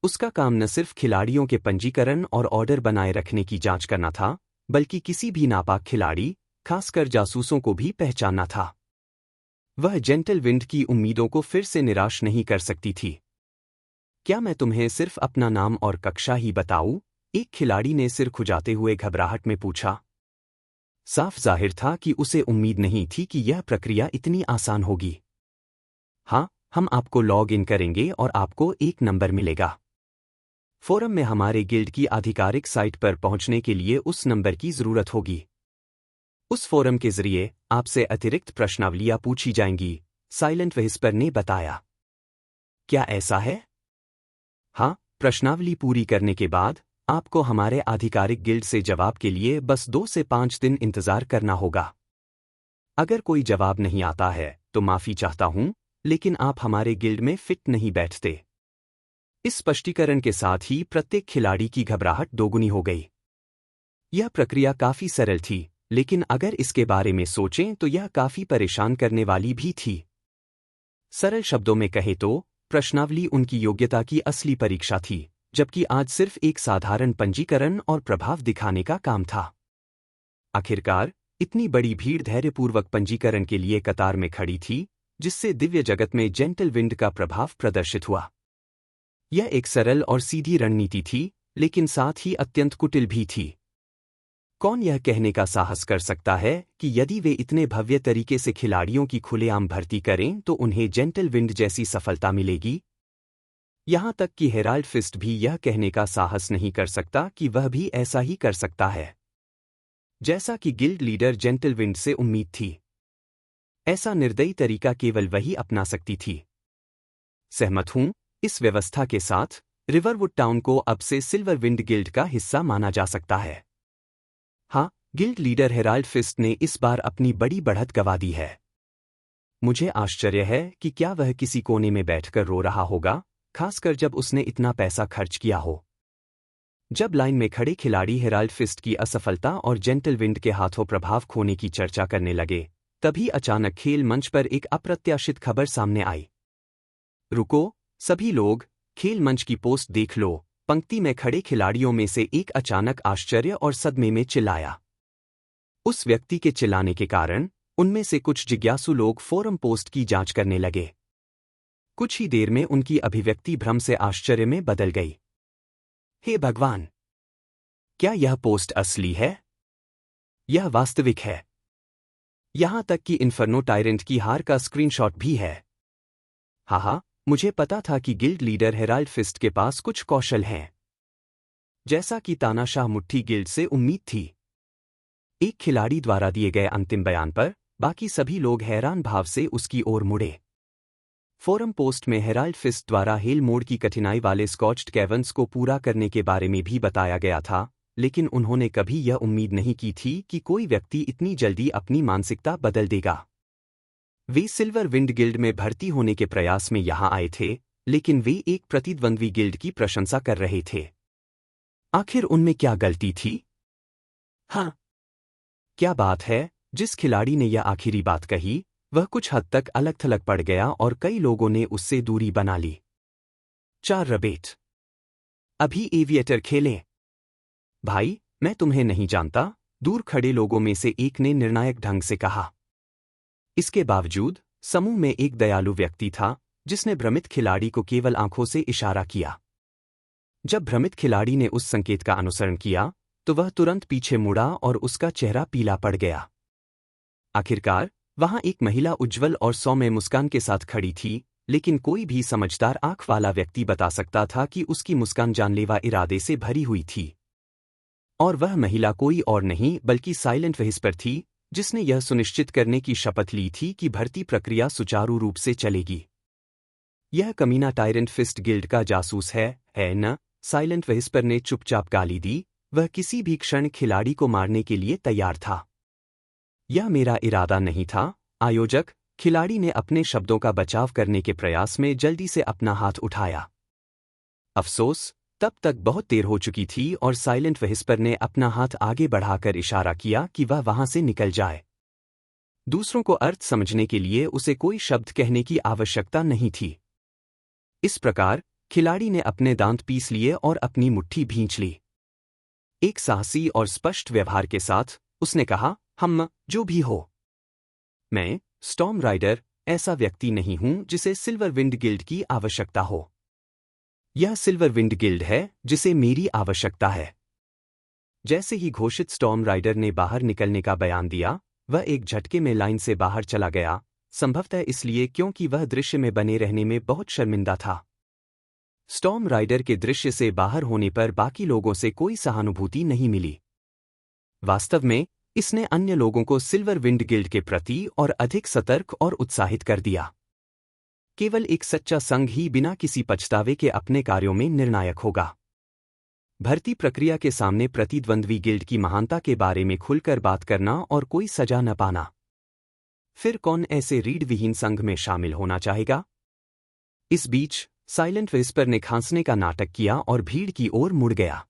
उसका काम न सिर्फ खिलाड़ियों के पंजीकरण और ऑर्डर बनाए रखने की जांच करना था, बल्कि किसी भी नापाक खिलाड़ी, खासकर जासूसों को भी पहचानना था। वह जेंटल विंड की उम्मीदों को फिर से निराश नहीं कर सकती थी। क्या मैं तुम्हें सिर्फ अपना नाम और कक्षा ही बताऊं? एक खिलाड़ी ने सिर खुजाते हुए घबराहट में पूछा। साफ जाहिर था कि उसे उम्मीद नहीं थी कि यह प्रक्रिया इतनी आसान होगी। हाँ, हम आपको लॉग इन करेंगे और आपको एक नंबर मिलेगा। फोरम में हमारे गिल्ड की आधिकारिक साइट पर पहुंचने के लिए उस नंबर की जरूरत होगी। उस फोरम के जरिए आपसे अतिरिक्त प्रश्नावलियां पूछी जाएंगी, साइलेंट व्हिस्पर ने बताया। क्या ऐसा है? हाँ, प्रश्नावली पूरी करने के बाद आपको हमारे आधिकारिक गिल्ड से जवाब के लिए बस 2 से 5 दिन इंतजार करना होगा। अगर कोई जवाब नहीं आता है तो माफी चाहता हूं, लेकिन आप हमारे गिल्ड में फिट नहीं बैठते। इस स्पष्टीकरण के साथ ही प्रत्येक खिलाड़ी की घबराहट दोगुनी हो गई। यह प्रक्रिया काफी सरल थी, लेकिन अगर इसके बारे में सोचें तो यह काफी परेशान करने वाली भी थी। सरल शब्दों में कहें तो प्रश्नावली उनकी योग्यता की असली परीक्षा थी, जबकि आज सिर्फ एक साधारण पंजीकरण और प्रभाव दिखाने का काम था। आखिरकार, इतनी बड़ी भीड़ धैर्यपूर्वक पंजीकरण के लिए कतार में खड़ी थी, जिससे दिव्य जगत में जेंटल विंड का प्रभाव प्रदर्शित हुआ। यह एक सरल और सीधी रणनीति थी, लेकिन साथ ही अत्यंत कुटिल भी थी। कौन यह कहने का साहस कर सकता है कि यदि वे इतने भव्य तरीके से खिलाड़ियों की खुलेआम भर्ती करें तो उन्हें जेंटल विंड जैसी सफलता मिलेगी? यहां तक कि हेराल्ड फिस्ट भी यह कहने का साहस नहीं कर सकता कि वह भी ऐसा ही कर सकता है, जैसा कि गिल्ड लीडर जेंटल विंड से उम्मीद थी। ऐसा निर्दयी तरीका केवल वही अपना सकती थी। सहमत हूं, इस व्यवस्था के साथ रिवरवुड टाउन को अब से सिल्वर विंड गिल्ड का हिस्सा माना जा सकता है। हाँ, गिल्ड लीडर हेराल्ड फिस्ट ने इस बार अपनी बड़ी बढ़त गंवा दी है। मुझे आश्चर्य है कि क्या वह किसी कोने में बैठकर रो रहा होगा, खासकर जब उसने इतना पैसा खर्च किया हो। जब लाइन में खड़े खिलाड़ी हेराल्ड फिस्ट की असफलता और जेंटल विंड के हाथों प्रभाव खोने की चर्चा करने लगे, तभी अचानक खेल मंच पर एक अप्रत्याशित खबर सामने आई। रुको, सभी लोग, खेल मंच की पोस्ट देख लो, पंक्ति में खड़े खिलाड़ियों में से एक अचानक आश्चर्य और सदमे में चिल्लाया। उस व्यक्ति के चिल्लाने के कारण उनमें से कुछ जिज्ञासु लोग फोरम पोस्ट की जांच करने लगे। कुछ ही देर में उनकी अभिव्यक्ति भ्रम से आश्चर्य में बदल गई। हे भगवान! क्या यह पोस्ट असली है? यह वास्तविक है। यहां तक कि इन्फर्नो टायरेंट की हार का स्क्रीनशॉट भी है। हाँ, मुझे पता था कि गिल्ड लीडर हेराल्ड फिस्ट के पास कुछ कौशल हैं, जैसा कि तानाशाह मुट्ठी गिल्ड से उम्मीद थी। एक खिलाड़ी द्वारा दिए गए अंतिम बयान पर बाकी सभी लोग हैरान भाव से उसकी ओर मुड़े। फोरम पोस्ट में हेराल्ड फिस्ट द्वारा हेल मोड की कठिनाई वाले स्कॉच्ड कैवर्न्स को पूरा करने के बारे में भी बताया गया था, लेकिन उन्होंने कभी यह उम्मीद नहीं की थी कि कोई व्यक्ति इतनी जल्दी अपनी मानसिकता बदल देगा। वे सिल्वर विंड गिल्ड में भर्ती होने के प्रयास में यहां आए थे, लेकिन वे एक प्रतिद्वंद्वी गिल्ड की प्रशंसा कर रहे थे। आखिर उनमें क्या गलती थी? हाँ, क्या बात है, जिस खिलाड़ी ने यह आखिरी बात कही, वह कुछ हद तक अलग थलग पड़ गया और कई लोगों ने उससे दूरी बना ली। 4 रबेट। अभी एविएटर खेलें। भाई, मैं तुम्हें नहीं जानता, दूर खड़े लोगों में से एक ने निर्णायक ढंग से कहा। इसके बावजूद समूह में एक दयालु व्यक्ति था, जिसने भ्रमित खिलाड़ी को केवल आंखों से इशारा किया। जब भ्रमित खिलाड़ी ने उस संकेत का अनुसरण किया, तो वह तुरंत पीछे मुड़ा और उसका चेहरा पीला पड़ गया। आखिरकार, वहां एक महिला उज्ज्वल और सौम्य मुस्कान के साथ खड़ी थी, लेकिन कोई भी समझदार आंख वाला व्यक्ति बता सकता था कि उसकी मुस्कान जानलेवा इरादे से भरी हुई थी। और वह महिला कोई और नहीं बल्कि साइलेंट व्हिस्पर थी, जिसने यह सुनिश्चित करने की शपथ ली थी कि भर्ती प्रक्रिया सुचारू रूप से चलेगी। यह कमीना टायरेंट फिस्ट गिल्ड का जासूस है न? साइलेंट व्हिस्पर ने चुपचाप गाली दी। वह किसी भी क्षण खिलाड़ी को मारने के लिए तैयार था। यह मेरा इरादा नहीं था, आयोजक। खिलाड़ी ने अपने शब्दों का बचाव करने के प्रयास में जल्दी से अपना हाथ उठाया। अफसोस, तब तक बहुत देर हो चुकी थी और साइलेंट व्हिस्पर ने अपना हाथ आगे बढ़ाकर इशारा किया कि वह वहां से निकल जाए। दूसरों को अर्थ समझने के लिए उसे कोई शब्द कहने की आवश्यकता नहीं थी। इस प्रकार खिलाड़ी ने अपने दांत पीस लिए और अपनी मुट्ठी भींच ली। एक साहसी और स्पष्ट व्यवहार के साथ उसने कहा, हम जो भी हो, मैं स्टॉर्म राइडर ऐसा व्यक्ति नहीं हूं जिसे सिल्वर विंड गिल्ड की आवश्यकता हो। यह सिल्वर विंड गिल्ड है जिसे मेरी आवश्यकता है। जैसे ही घोषित स्टॉर्म राइडर ने बाहर निकलने का बयान दिया, वह एक झटके में लाइन से बाहर चला गया, संभवतः इसलिए क्योंकि वह दृश्य में बने रहने में बहुत शर्मिंदा था। स्टॉर्म राइडर के दृश्य से बाहर होने पर बाकी लोगों से कोई सहानुभूति नहीं मिली। वास्तव में इसने अन्य लोगों को सिल्वर विंड गिल्ड के प्रति और अधिक सतर्क और उत्साहित कर दिया। केवल एक सच्चा संघ ही बिना किसी पछतावे के अपने कार्यों में निर्णायक होगा। भर्ती प्रक्रिया के सामने प्रतिद्वंद्वी गिल्ड की महानता के बारे में खुलकर बात करना और कोई सजा न पाना। फिर कौन ऐसे रीढ़ विहीन संघ में शामिल होना चाहेगा? इस बीच साइलेंट व्हिस्पर ने खांसने का नाटक किया और भीड़ की ओर मुड़ गया।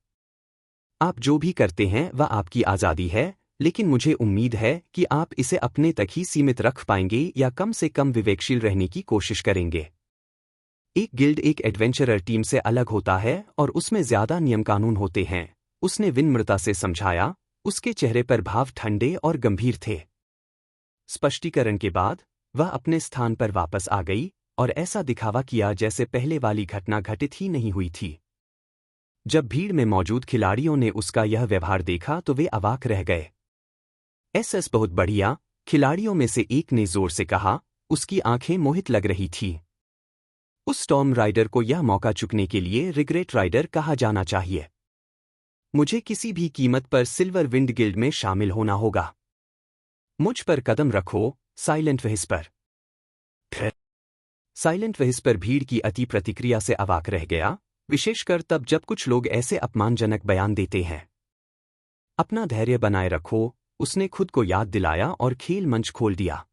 आप जो भी करते हैं वह आपकी आज़ादी है, लेकिन मुझे उम्मीद है कि आप इसे अपने तक ही सीमित रख पाएंगे या कम से कम विवेकशील रहने की कोशिश करेंगे। एक गिल्ड एक एडवेंचरर टीम से अलग होता है और उसमें ज्यादा नियम कानून होते हैं, उसने विनम्रता से समझाया। उसके चेहरे पर भाव ठंडे और गंभीर थे। स्पष्टीकरण के बाद वह अपने स्थान पर वापस आ गई और ऐसा दिखावा किया जैसे पहले वाली घटना घटित ही नहीं हुई थी। जब भीड़ में मौजूद खिलाड़ियों ने उसका यह व्यवहार देखा तो वे अवाक रह गए। एसएस बहुत बढ़िया, खिलाड़ियों में से एक ने जोर से कहा। उसकी आंखें मोहित लग रही थीं। उस स्टॉर्म राइडर को यह मौका चुकने के लिए रिग्रेट राइडर कहा जाना चाहिए। मुझे किसी भी कीमत पर सिल्वर विंड गिल्ड में शामिल होना होगा। मुझ पर कदम रखो, साइलेंट व्हिस्पर। साइलेंट व्हिस्पर भीड़ की अति प्रतिक्रिया से अवाक रह गया, विशेषकर तब जब कुछ लोग ऐसे अपमानजनक बयान देते हैं। अपना धैर्य बनाए रखो, उसने खुद को याद दिलाया और खेल मंच खोल दिया।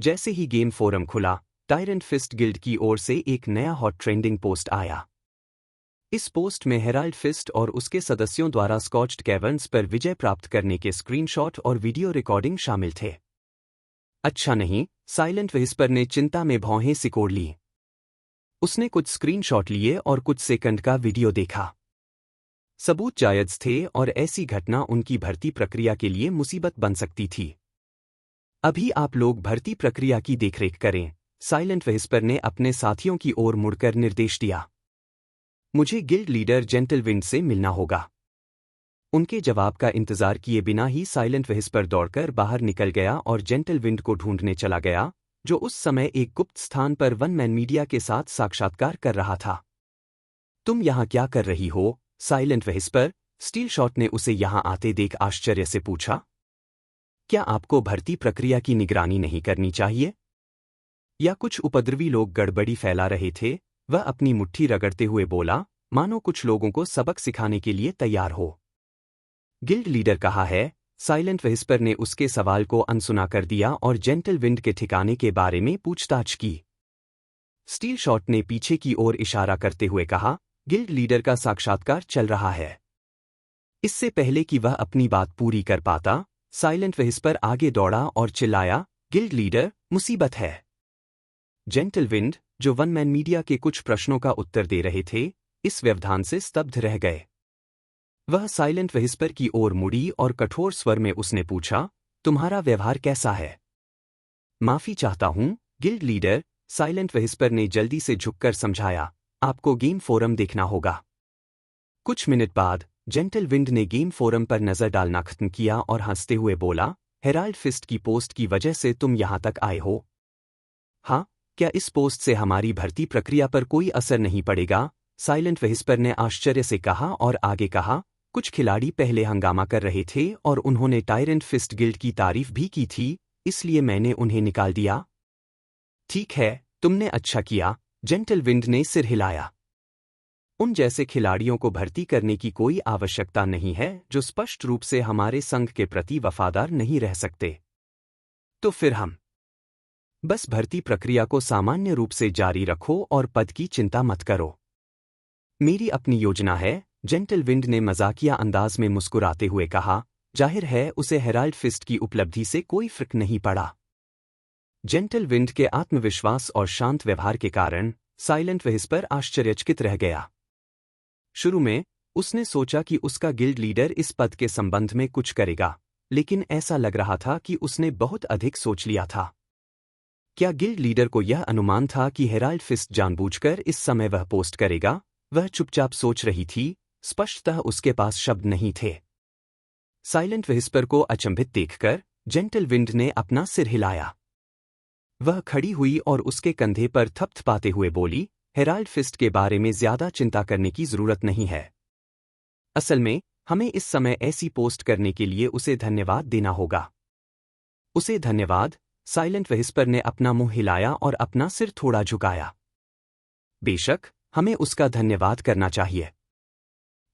जैसे ही गेम फोरम खुला, टायरेंट फिस्ट गिल्ड की ओर से एक नया हॉट ट्रेंडिंग पोस्ट आया। इस पोस्ट में हेराल्ड फिस्ट और उसके सदस्यों द्वारा स्कॉच्ड कैवर्न्स पर विजय प्राप्त करने के स्क्रीनशॉट और वीडियो रिकॉर्डिंग शामिल थे। अच्छा नहीं, साइलेंट व्हिस्पर ने चिंता में भौहें सिकोड़ ली। उसने कुछ स्क्रीनशॉट लिए और कुछ सेकंड का वीडियो देखा। सबूत जायज थे और ऐसी घटना उनकी भर्ती प्रक्रिया के लिए मुसीबत बन सकती थी। अभी आप लोग भर्ती प्रक्रिया की देखरेख करें, साइलेंट व्हिस्पर ने अपने साथियों की ओर मुड़कर निर्देश दिया। मुझे गिल्ड लीडर जेंटलविंड से मिलना होगा। उनके जवाब का इंतजार किए बिना ही साइलेंट व्हिस्पर दौड़कर बाहर निकल गया और जेंटलविंड को ढूंढने चला गया, जो उस समय एक गुप्त स्थान पर वन मैन मीडिया के साथ साक्षात्कार कर रहा था। तुम यहां क्या कर रही हो, साइलेंट व्हिस्पर? स्टील शॉट ने उसे यहां आते देख आश्चर्य से पूछा। क्या आपको भर्ती प्रक्रिया की निगरानी नहीं करनी चाहिए? या कुछ उपद्रवी लोग गड़बड़ी फैला रहे थे? वह अपनी मुट्ठी रगड़ते हुए बोला, मानो कुछ लोगों को सबक सिखाने के लिए तैयार हो। गिल्ड लीडर कहा है, साइलेंट व्हिस्पर ने उसके सवाल को अनसुना कर दिया और जेंटलविंड के ठिकाने के बारे में पूछताछ की। स्टील शॉट ने पीछे की ओर इशारा करते हुए कहा, गिल्ड लीडर का साक्षात्कार चल रहा है। इससे पहले कि वह अपनी बात पूरी कर पाता, साइलेंट व्हिस्पर आगे दौड़ा और चिल्लाया, गिल्ड लीडर, मुसीबत है। जेंटलविंड, जो वन मैन मीडिया के कुछ प्रश्नों का उत्तर दे रहे थे, इस व्यवधान से स्तब्ध रह गए। वह साइलेंट व्हिस्पर की ओर मुड़ी और कठोर स्वर में उसने पूछा, तुम्हारा व्यवहार कैसा है? माफी चाहता हूं, गिल्ड लीडर, साइलेंट व्हिस्पर ने जल्दी से झुककर समझाया, आपको गेम फोरम देखना होगा। कुछ मिनट बाद जेंटलविंड ने गेम फोरम पर नजर डालना खत्म किया और हंसते हुए बोला, हेराल्ड फिस्ट की पोस्ट की वजह से तुम यहां तक आए हो? हाँ, क्या इस पोस्ट से हमारी भर्ती प्रक्रिया पर कोई असर नहीं पड़ेगा? साइलेंट व्हिस्पर ने आश्चर्य से कहा और आगे कहा, कुछ खिलाड़ी पहले हंगामा कर रहे थे और उन्होंने टायरेंट फिस्ट गिल्ड की तारीफ भी की थी, इसलिए मैंने उन्हें निकाल दिया। ठीक है, तुमने अच्छा किया, जेंटलविंड ने सिर हिलाया। उन जैसे खिलाड़ियों को भर्ती करने की कोई आवश्यकता नहीं है जो स्पष्ट रूप से हमारे संघ के प्रति वफादार नहीं रह सकते। तो फिर हम बस भर्ती प्रक्रिया को सामान्य रूप से जारी रखो और पद की चिंता मत करो। मेरी अपनी योजना है, जेंटलविंड ने मजाकिया अंदाज में मुस्कुराते हुए कहा। जाहिर है उसे हेराल्ड फिस्ट की उपलब्धि से कोई फर्क नहीं पड़ा। जेंटलविंड के आत्मविश्वास और शांत व्यवहार के कारण साइलेंट व्हिस्पर आश्चर्यचकित रह गया। शुरू में उसने सोचा कि उसका गिल्ड लीडर इस पद के संबंध में कुछ करेगा, लेकिन ऐसा लग रहा था कि उसने बहुत अधिक सोच लिया था। क्या गिल्ड लीडर को यह अनुमान था कि हेराल्ड फिस्ट जानबूझकर इस समय वह पोस्ट करेगा? वह चुपचाप सोच रही थी, स्पष्टतः उसके पास शब्द नहीं थे। साइलेंट व्हिस्पर को अचंभित देखकर जेंटलविंड ने अपना सिर हिलाया। वह खड़ी हुई और उसके कंधे पर थपथपाते हुए बोली, हेराल्ड फिस्ट के बारे में ज्यादा चिंता करने की जरूरत नहीं है। असल में हमें इस समय ऐसी पोस्ट करने के लिए उसे धन्यवाद देना होगा। उसे धन्यवाद? साइलेंट व्हिस्पर ने अपना मुंह हिलाया और अपना सिर थोड़ा झुकाया। बेशक, हमें उसका धन्यवाद करना चाहिए।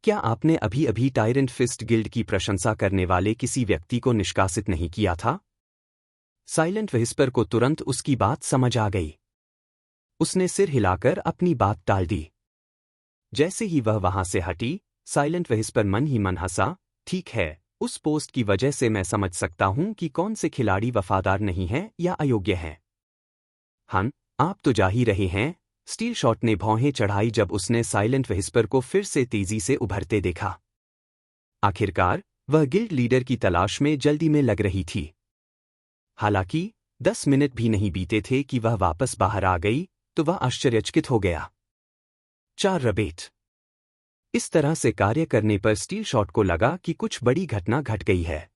क्या आपने अभी अभी टायरेंट फिस्ट गिल्ड की प्रशंसा करने वाले किसी व्यक्ति को निष्कासित नहीं किया था? साइलेंट व्हिस्पर को तुरंत उसकी बात समझ आ गई। उसने सिर हिलाकर अपनी बात टाल दी। जैसे ही वह वहां से हटी, साइलेंट व्हिस्पर मन ही मन हंसा। ठीक है, उस पोस्ट की वजह से मैं समझ सकता हूं कि कौन से खिलाड़ी वफादार नहीं हैं या अयोग्य हैं। हन, आप तो जा ही रहे हैं। स्टील शॉट ने भौहें चढ़ाई जब उसने साइलेंट व्हिस्पर को फिर से तेजी से उभरते देखा। आखिरकार वह गिल्ड लीडर की तलाश में जल्दी में लग रही थी। हालांकि 10 मिनट भी नहीं बीते थे कि वह वापस बाहर आ गई तो वह आश्चर्यचकित हो गया। 4 रबेट। इस तरह से कार्य करने पर स्टील शॉट को लगा कि कुछ बड़ी घटना घट गई है।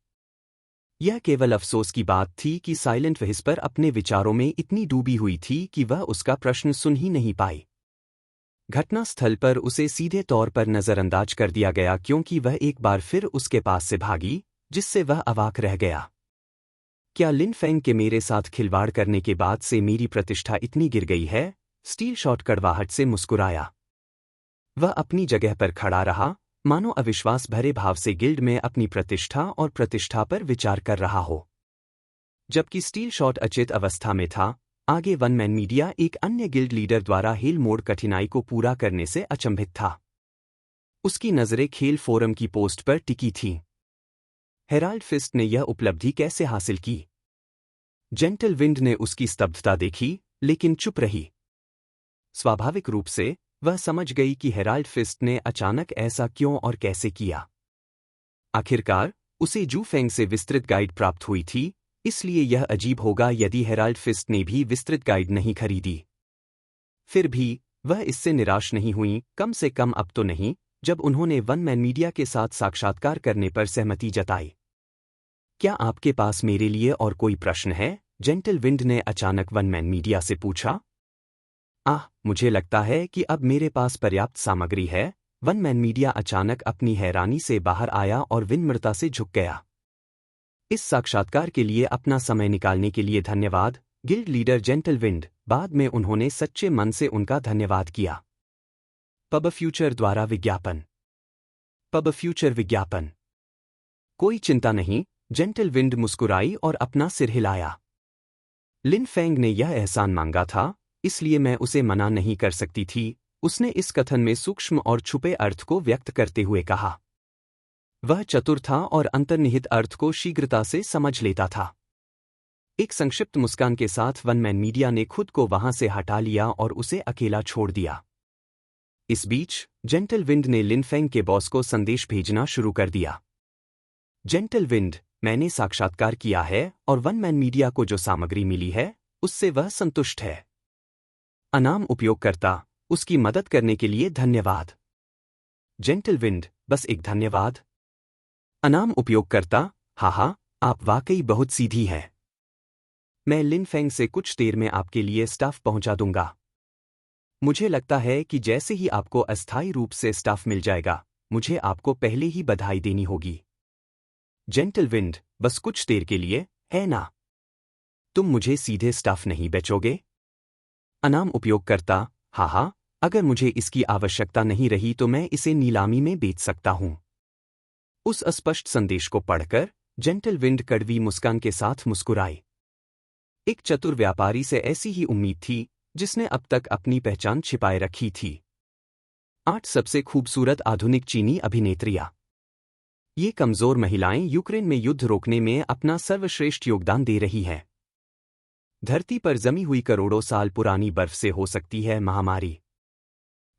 यह केवल अफसोस की बात थी कि साइलेंट व्हिस्पर अपने विचारों में इतनी डूबी हुई थी कि वह उसका प्रश्न सुन ही नहीं पाई। घटनास्थल पर उसे सीधे तौर पर नजरअंदाज कर दिया गया क्योंकि वह एक बार फिर उसके पास से भागी, जिससे वह अवाक रह गया। क्या लिन फेंग के मेरे साथ खिलवाड़ करने के बाद से मेरी प्रतिष्ठा इतनी गिर गई है? स्टील शॉट कड़वाहट से मुस्कुराया। वह अपनी जगह पर खड़ा रहा, मानो अविश्वास भरे भाव से गिल्ड में अपनी प्रतिष्ठा और प्रतिष्ठा पर विचार कर रहा हो। जबकि स्टील शॉट अचेत अवस्था में था, आगे वन मैन मीडिया एक अन्य गिल्ड लीडर द्वारा हेल मोड़ कठिनाई को पूरा करने से अचंभित था। उसकी नजरें खेल फोरम की पोस्ट पर टिकी थीं। हेराल्ड फिस्ट ने यह उपलब्धि कैसे हासिल की? जेंटलविंड ने उसकी स्तब्धता देखी, लेकिन चुप रही। स्वाभाविक रूप से वह समझ गई कि हेराल्ड फिस्ट ने अचानक ऐसा क्यों और कैसे किया। आखिरकार उसे जू फेंग से विस्तृत गाइड प्राप्त हुई थी, इसलिए यह अजीब होगा यदि हेराल्ड फिस्ट ने भी विस्तृत गाइड नहीं खरीदी। फिर भी वह इससे निराश नहीं हुई, कम से कम अब तो नहीं, जब उन्होंने वन मैन मीडिया के साथ साक्षात्कार करने पर सहमति जताई। क्या आपके पास मेरे लिए और कोई प्रश्न है? जेंटलविंड ने अचानक वन मैन मीडिया से पूछा। मुझे लगता है कि अब मेरे पास पर्याप्त सामग्री है। वन मैन मीडिया अचानक अपनी हैरानी से बाहर आया और विनम्रता से झुक गया। इस साक्षात्कार के लिए अपना समय निकालने के लिए धन्यवाद, गिल्ड लीडर जेंटलविंड। बाद में उन्होंने सच्चे मन से उनका धन्यवाद किया। पब फ्यूचर द्वारा विज्ञापन। पब फ्यूचर विज्ञापन। कोई चिंता नहीं, जेंटलविंड मुस्कुराई और अपना सिर हिलाया। लिन फेंग ने यह एहसान मांगा था, इसलिए मैं उसे मना नहीं कर सकती थी, उसने इस कथन में सूक्ष्म और छुपे अर्थ को व्यक्त करते हुए कहा। वह चतुर था और अंतर्निहित अर्थ को शीघ्रता से समझ लेता था। एक संक्षिप्त मुस्कान के साथ वन मैन मीडिया ने खुद को वहां से हटा लिया और उसे अकेला छोड़ दिया। इस बीच जेंटलविंड ने लिन फेंग के बॉस को संदेश भेजना शुरू कर दिया। जेंटलविंड, मैंने साक्षात्कार किया है और वन मैन मीडिया को जो सामग्री मिली है, उससे वह संतुष्ट है। अनाम उपयोगकर्ता, उसकी मदद करने के लिए धन्यवाद। जेंटलविंड, बस एक धन्यवाद। अनाम उपयोगकर्ता, हाहा, आप वाकई बहुत सीधी हैं। मैं लिन फेंग से कुछ देर में आपके लिए स्टाफ पहुंचा दूंगा। मुझे लगता है कि जैसे ही आपको अस्थायी रूप से स्टाफ मिल जाएगा, मुझे आपको पहले ही बधाई देनी होगी। जेंटलविंड, बस कुछ देर के लिए, है ना? तुम मुझे सीधे स्टाफ नहीं बेचोगे? अनाम उपयोगकर्ता, हाहा, अगर मुझे इसकी आवश्यकता नहीं रही तो मैं इसे नीलामी में बेच सकता हूं। उस अस्पष्ट संदेश को पढ़कर जेंटल विंड कड़वी मुस्कान के साथ मुस्कुराई। एक चतुर व्यापारी से ऐसी ही उम्मीद थी, जिसने अब तक अपनी पहचान छिपाए रखी थी। 8 सबसे खूबसूरत आधुनिक चीनी अभिनेत्रियां। ये कमजोर महिलाएं यूक्रेन में युद्ध रोकने में अपना सर्वश्रेष्ठ योगदान दे रही हैं। धरती पर जमी हुई करोड़ों साल पुरानी बर्फ से हो सकती है महामारी।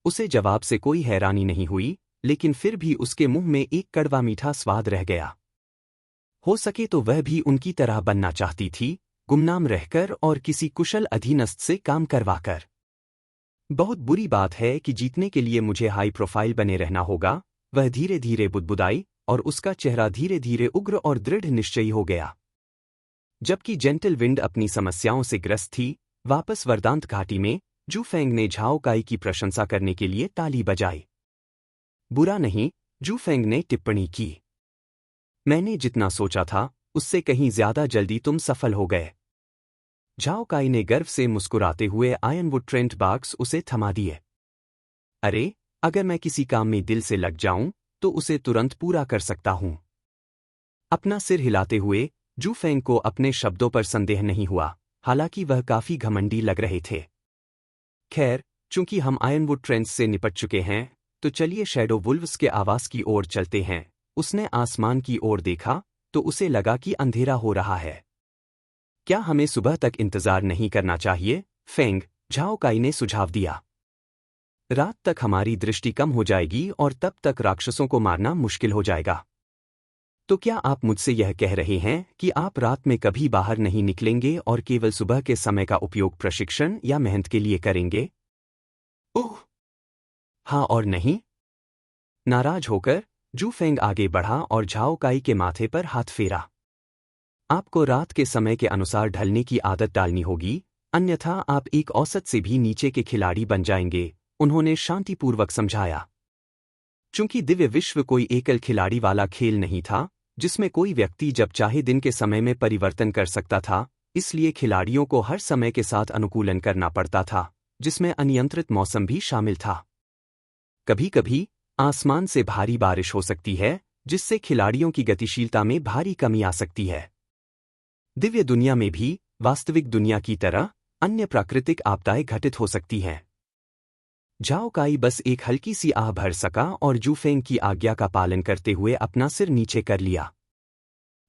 उसे जवाब से कोई हैरानी नहीं हुई, लेकिन फिर भी उसके मुंह में एक कड़वा मीठा स्वाद रह गया। हो सके तो वह भी उनकी तरह बनना चाहती थी, गुमनाम रहकर और किसी कुशल अधीनस्थ से काम करवाकर। बहुत बुरी बात है कि जीतने के लिए मुझे हाई प्रोफाइल बने रहना होगा, वह धीरे धीरे बुदबुदाई और उसका चेहरा धीरे धीरे उग्र और दृढ़ निश्चयी हो गया। जबकि जेंटल विंड अपनी समस्याओं से ग्रस्त थी, वापस वरदांत घाटी में जू फेंग ने झाओ काई की प्रशंसा करने के लिए ताली बजाई। बुरा नहीं, जू फेंग ने टिप्पणी की। मैंने जितना सोचा था, उससे कहीं ज्यादा जल्दी तुम सफल हो गए। झाओ काई ने गर्व से मुस्कुराते हुए आयनवुड ट्रेंट बार्क्स उसे थमा दिए। अरे, अगर मैं किसी काम में दिल से लग जाऊं, तो उसे तुरंत पूरा कर सकता हूं। अपना सिर हिलाते हुए जू फेंग को अपने शब्दों पर संदेह नहीं हुआ, हालांकि वह काफी घमंडी लग रहे थे। खैर, चूंकि हम आयनवुड ट्रेंट्स से निपट चुके हैं, तो चलिए शैडो वुल्व्स के आवास की ओर चलते हैं। उसने आसमान की ओर देखा, तो उसे लगा कि अंधेरा हो रहा है। क्या हमें सुबह तक इंतजार नहीं करना चाहिए? फेंग, झाओ काई ने सुझाव दिया। रात तक हमारी दृष्टि कम हो जाएगी और तब तक राक्षसों को मारना मुश्किल हो जाएगा। तो क्या आप मुझसे यह कह रहे हैं कि आप रात में कभी बाहर नहीं निकलेंगे और केवल सुबह के समय का उपयोग प्रशिक्षण या मेहनत के लिए करेंगे? ओह! हाँ और नहीं? नाराज होकर जू फेंग आगे बढ़ा और झाओ काई के माथे पर हाथ फेरा। आपको रात के समय के अनुसार ढलने की आदत डालनी होगी, अन्यथा आप एक औसत से भी नीचे के खिलाड़ी बन जाएंगे, उन्होंने शांतिपूर्वक समझाया। चूंकि दिव्य विश्व कोई एकल खिलाड़ी वाला खेल नहीं था, जिसमें कोई व्यक्ति जब चाहे दिन के समय में परिवर्तन कर सकता था, इसलिए खिलाड़ियों को हर समय के साथ अनुकूलन करना पड़ता था, जिसमें अनियंत्रित मौसम भी शामिल था। कभी-कभी आसमान से भारी बारिश हो सकती है, जिससे खिलाड़ियों की गतिशीलता में भारी कमी आ सकती है। दिव्य दुनिया में भी, वास्तविक दुनिया की तरह, अन्य प्राकृतिक आपदाएं घटित हो सकती हैं। झाओ काई बस एक हल्की सी आह भर सका और जू फेंग की आज्ञा का पालन करते हुए अपना सिर नीचे कर लिया।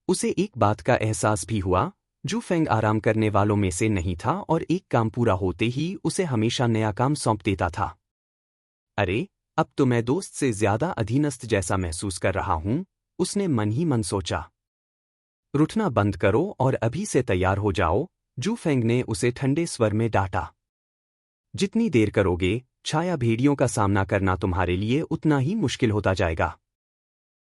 उसे एक बात का एहसास भी हुआ, जू फेंग आराम करने वालों में से नहीं था और एक काम पूरा होते ही उसे हमेशा नया काम सौंप देता था। अरे, अब तो मैं दोस्त से ज्यादा अधीनस्थ जैसा महसूस कर रहा हूं, उसने मन ही मन सोचा। रूठना बंद करो और अभी से तैयार हो जाओ, जू फेंग ने उसे ठंडे स्वर में डांटा। जितनी देर करोगे, छाया भेड़ियों का सामना करना तुम्हारे लिए उतना ही मुश्किल होता जाएगा।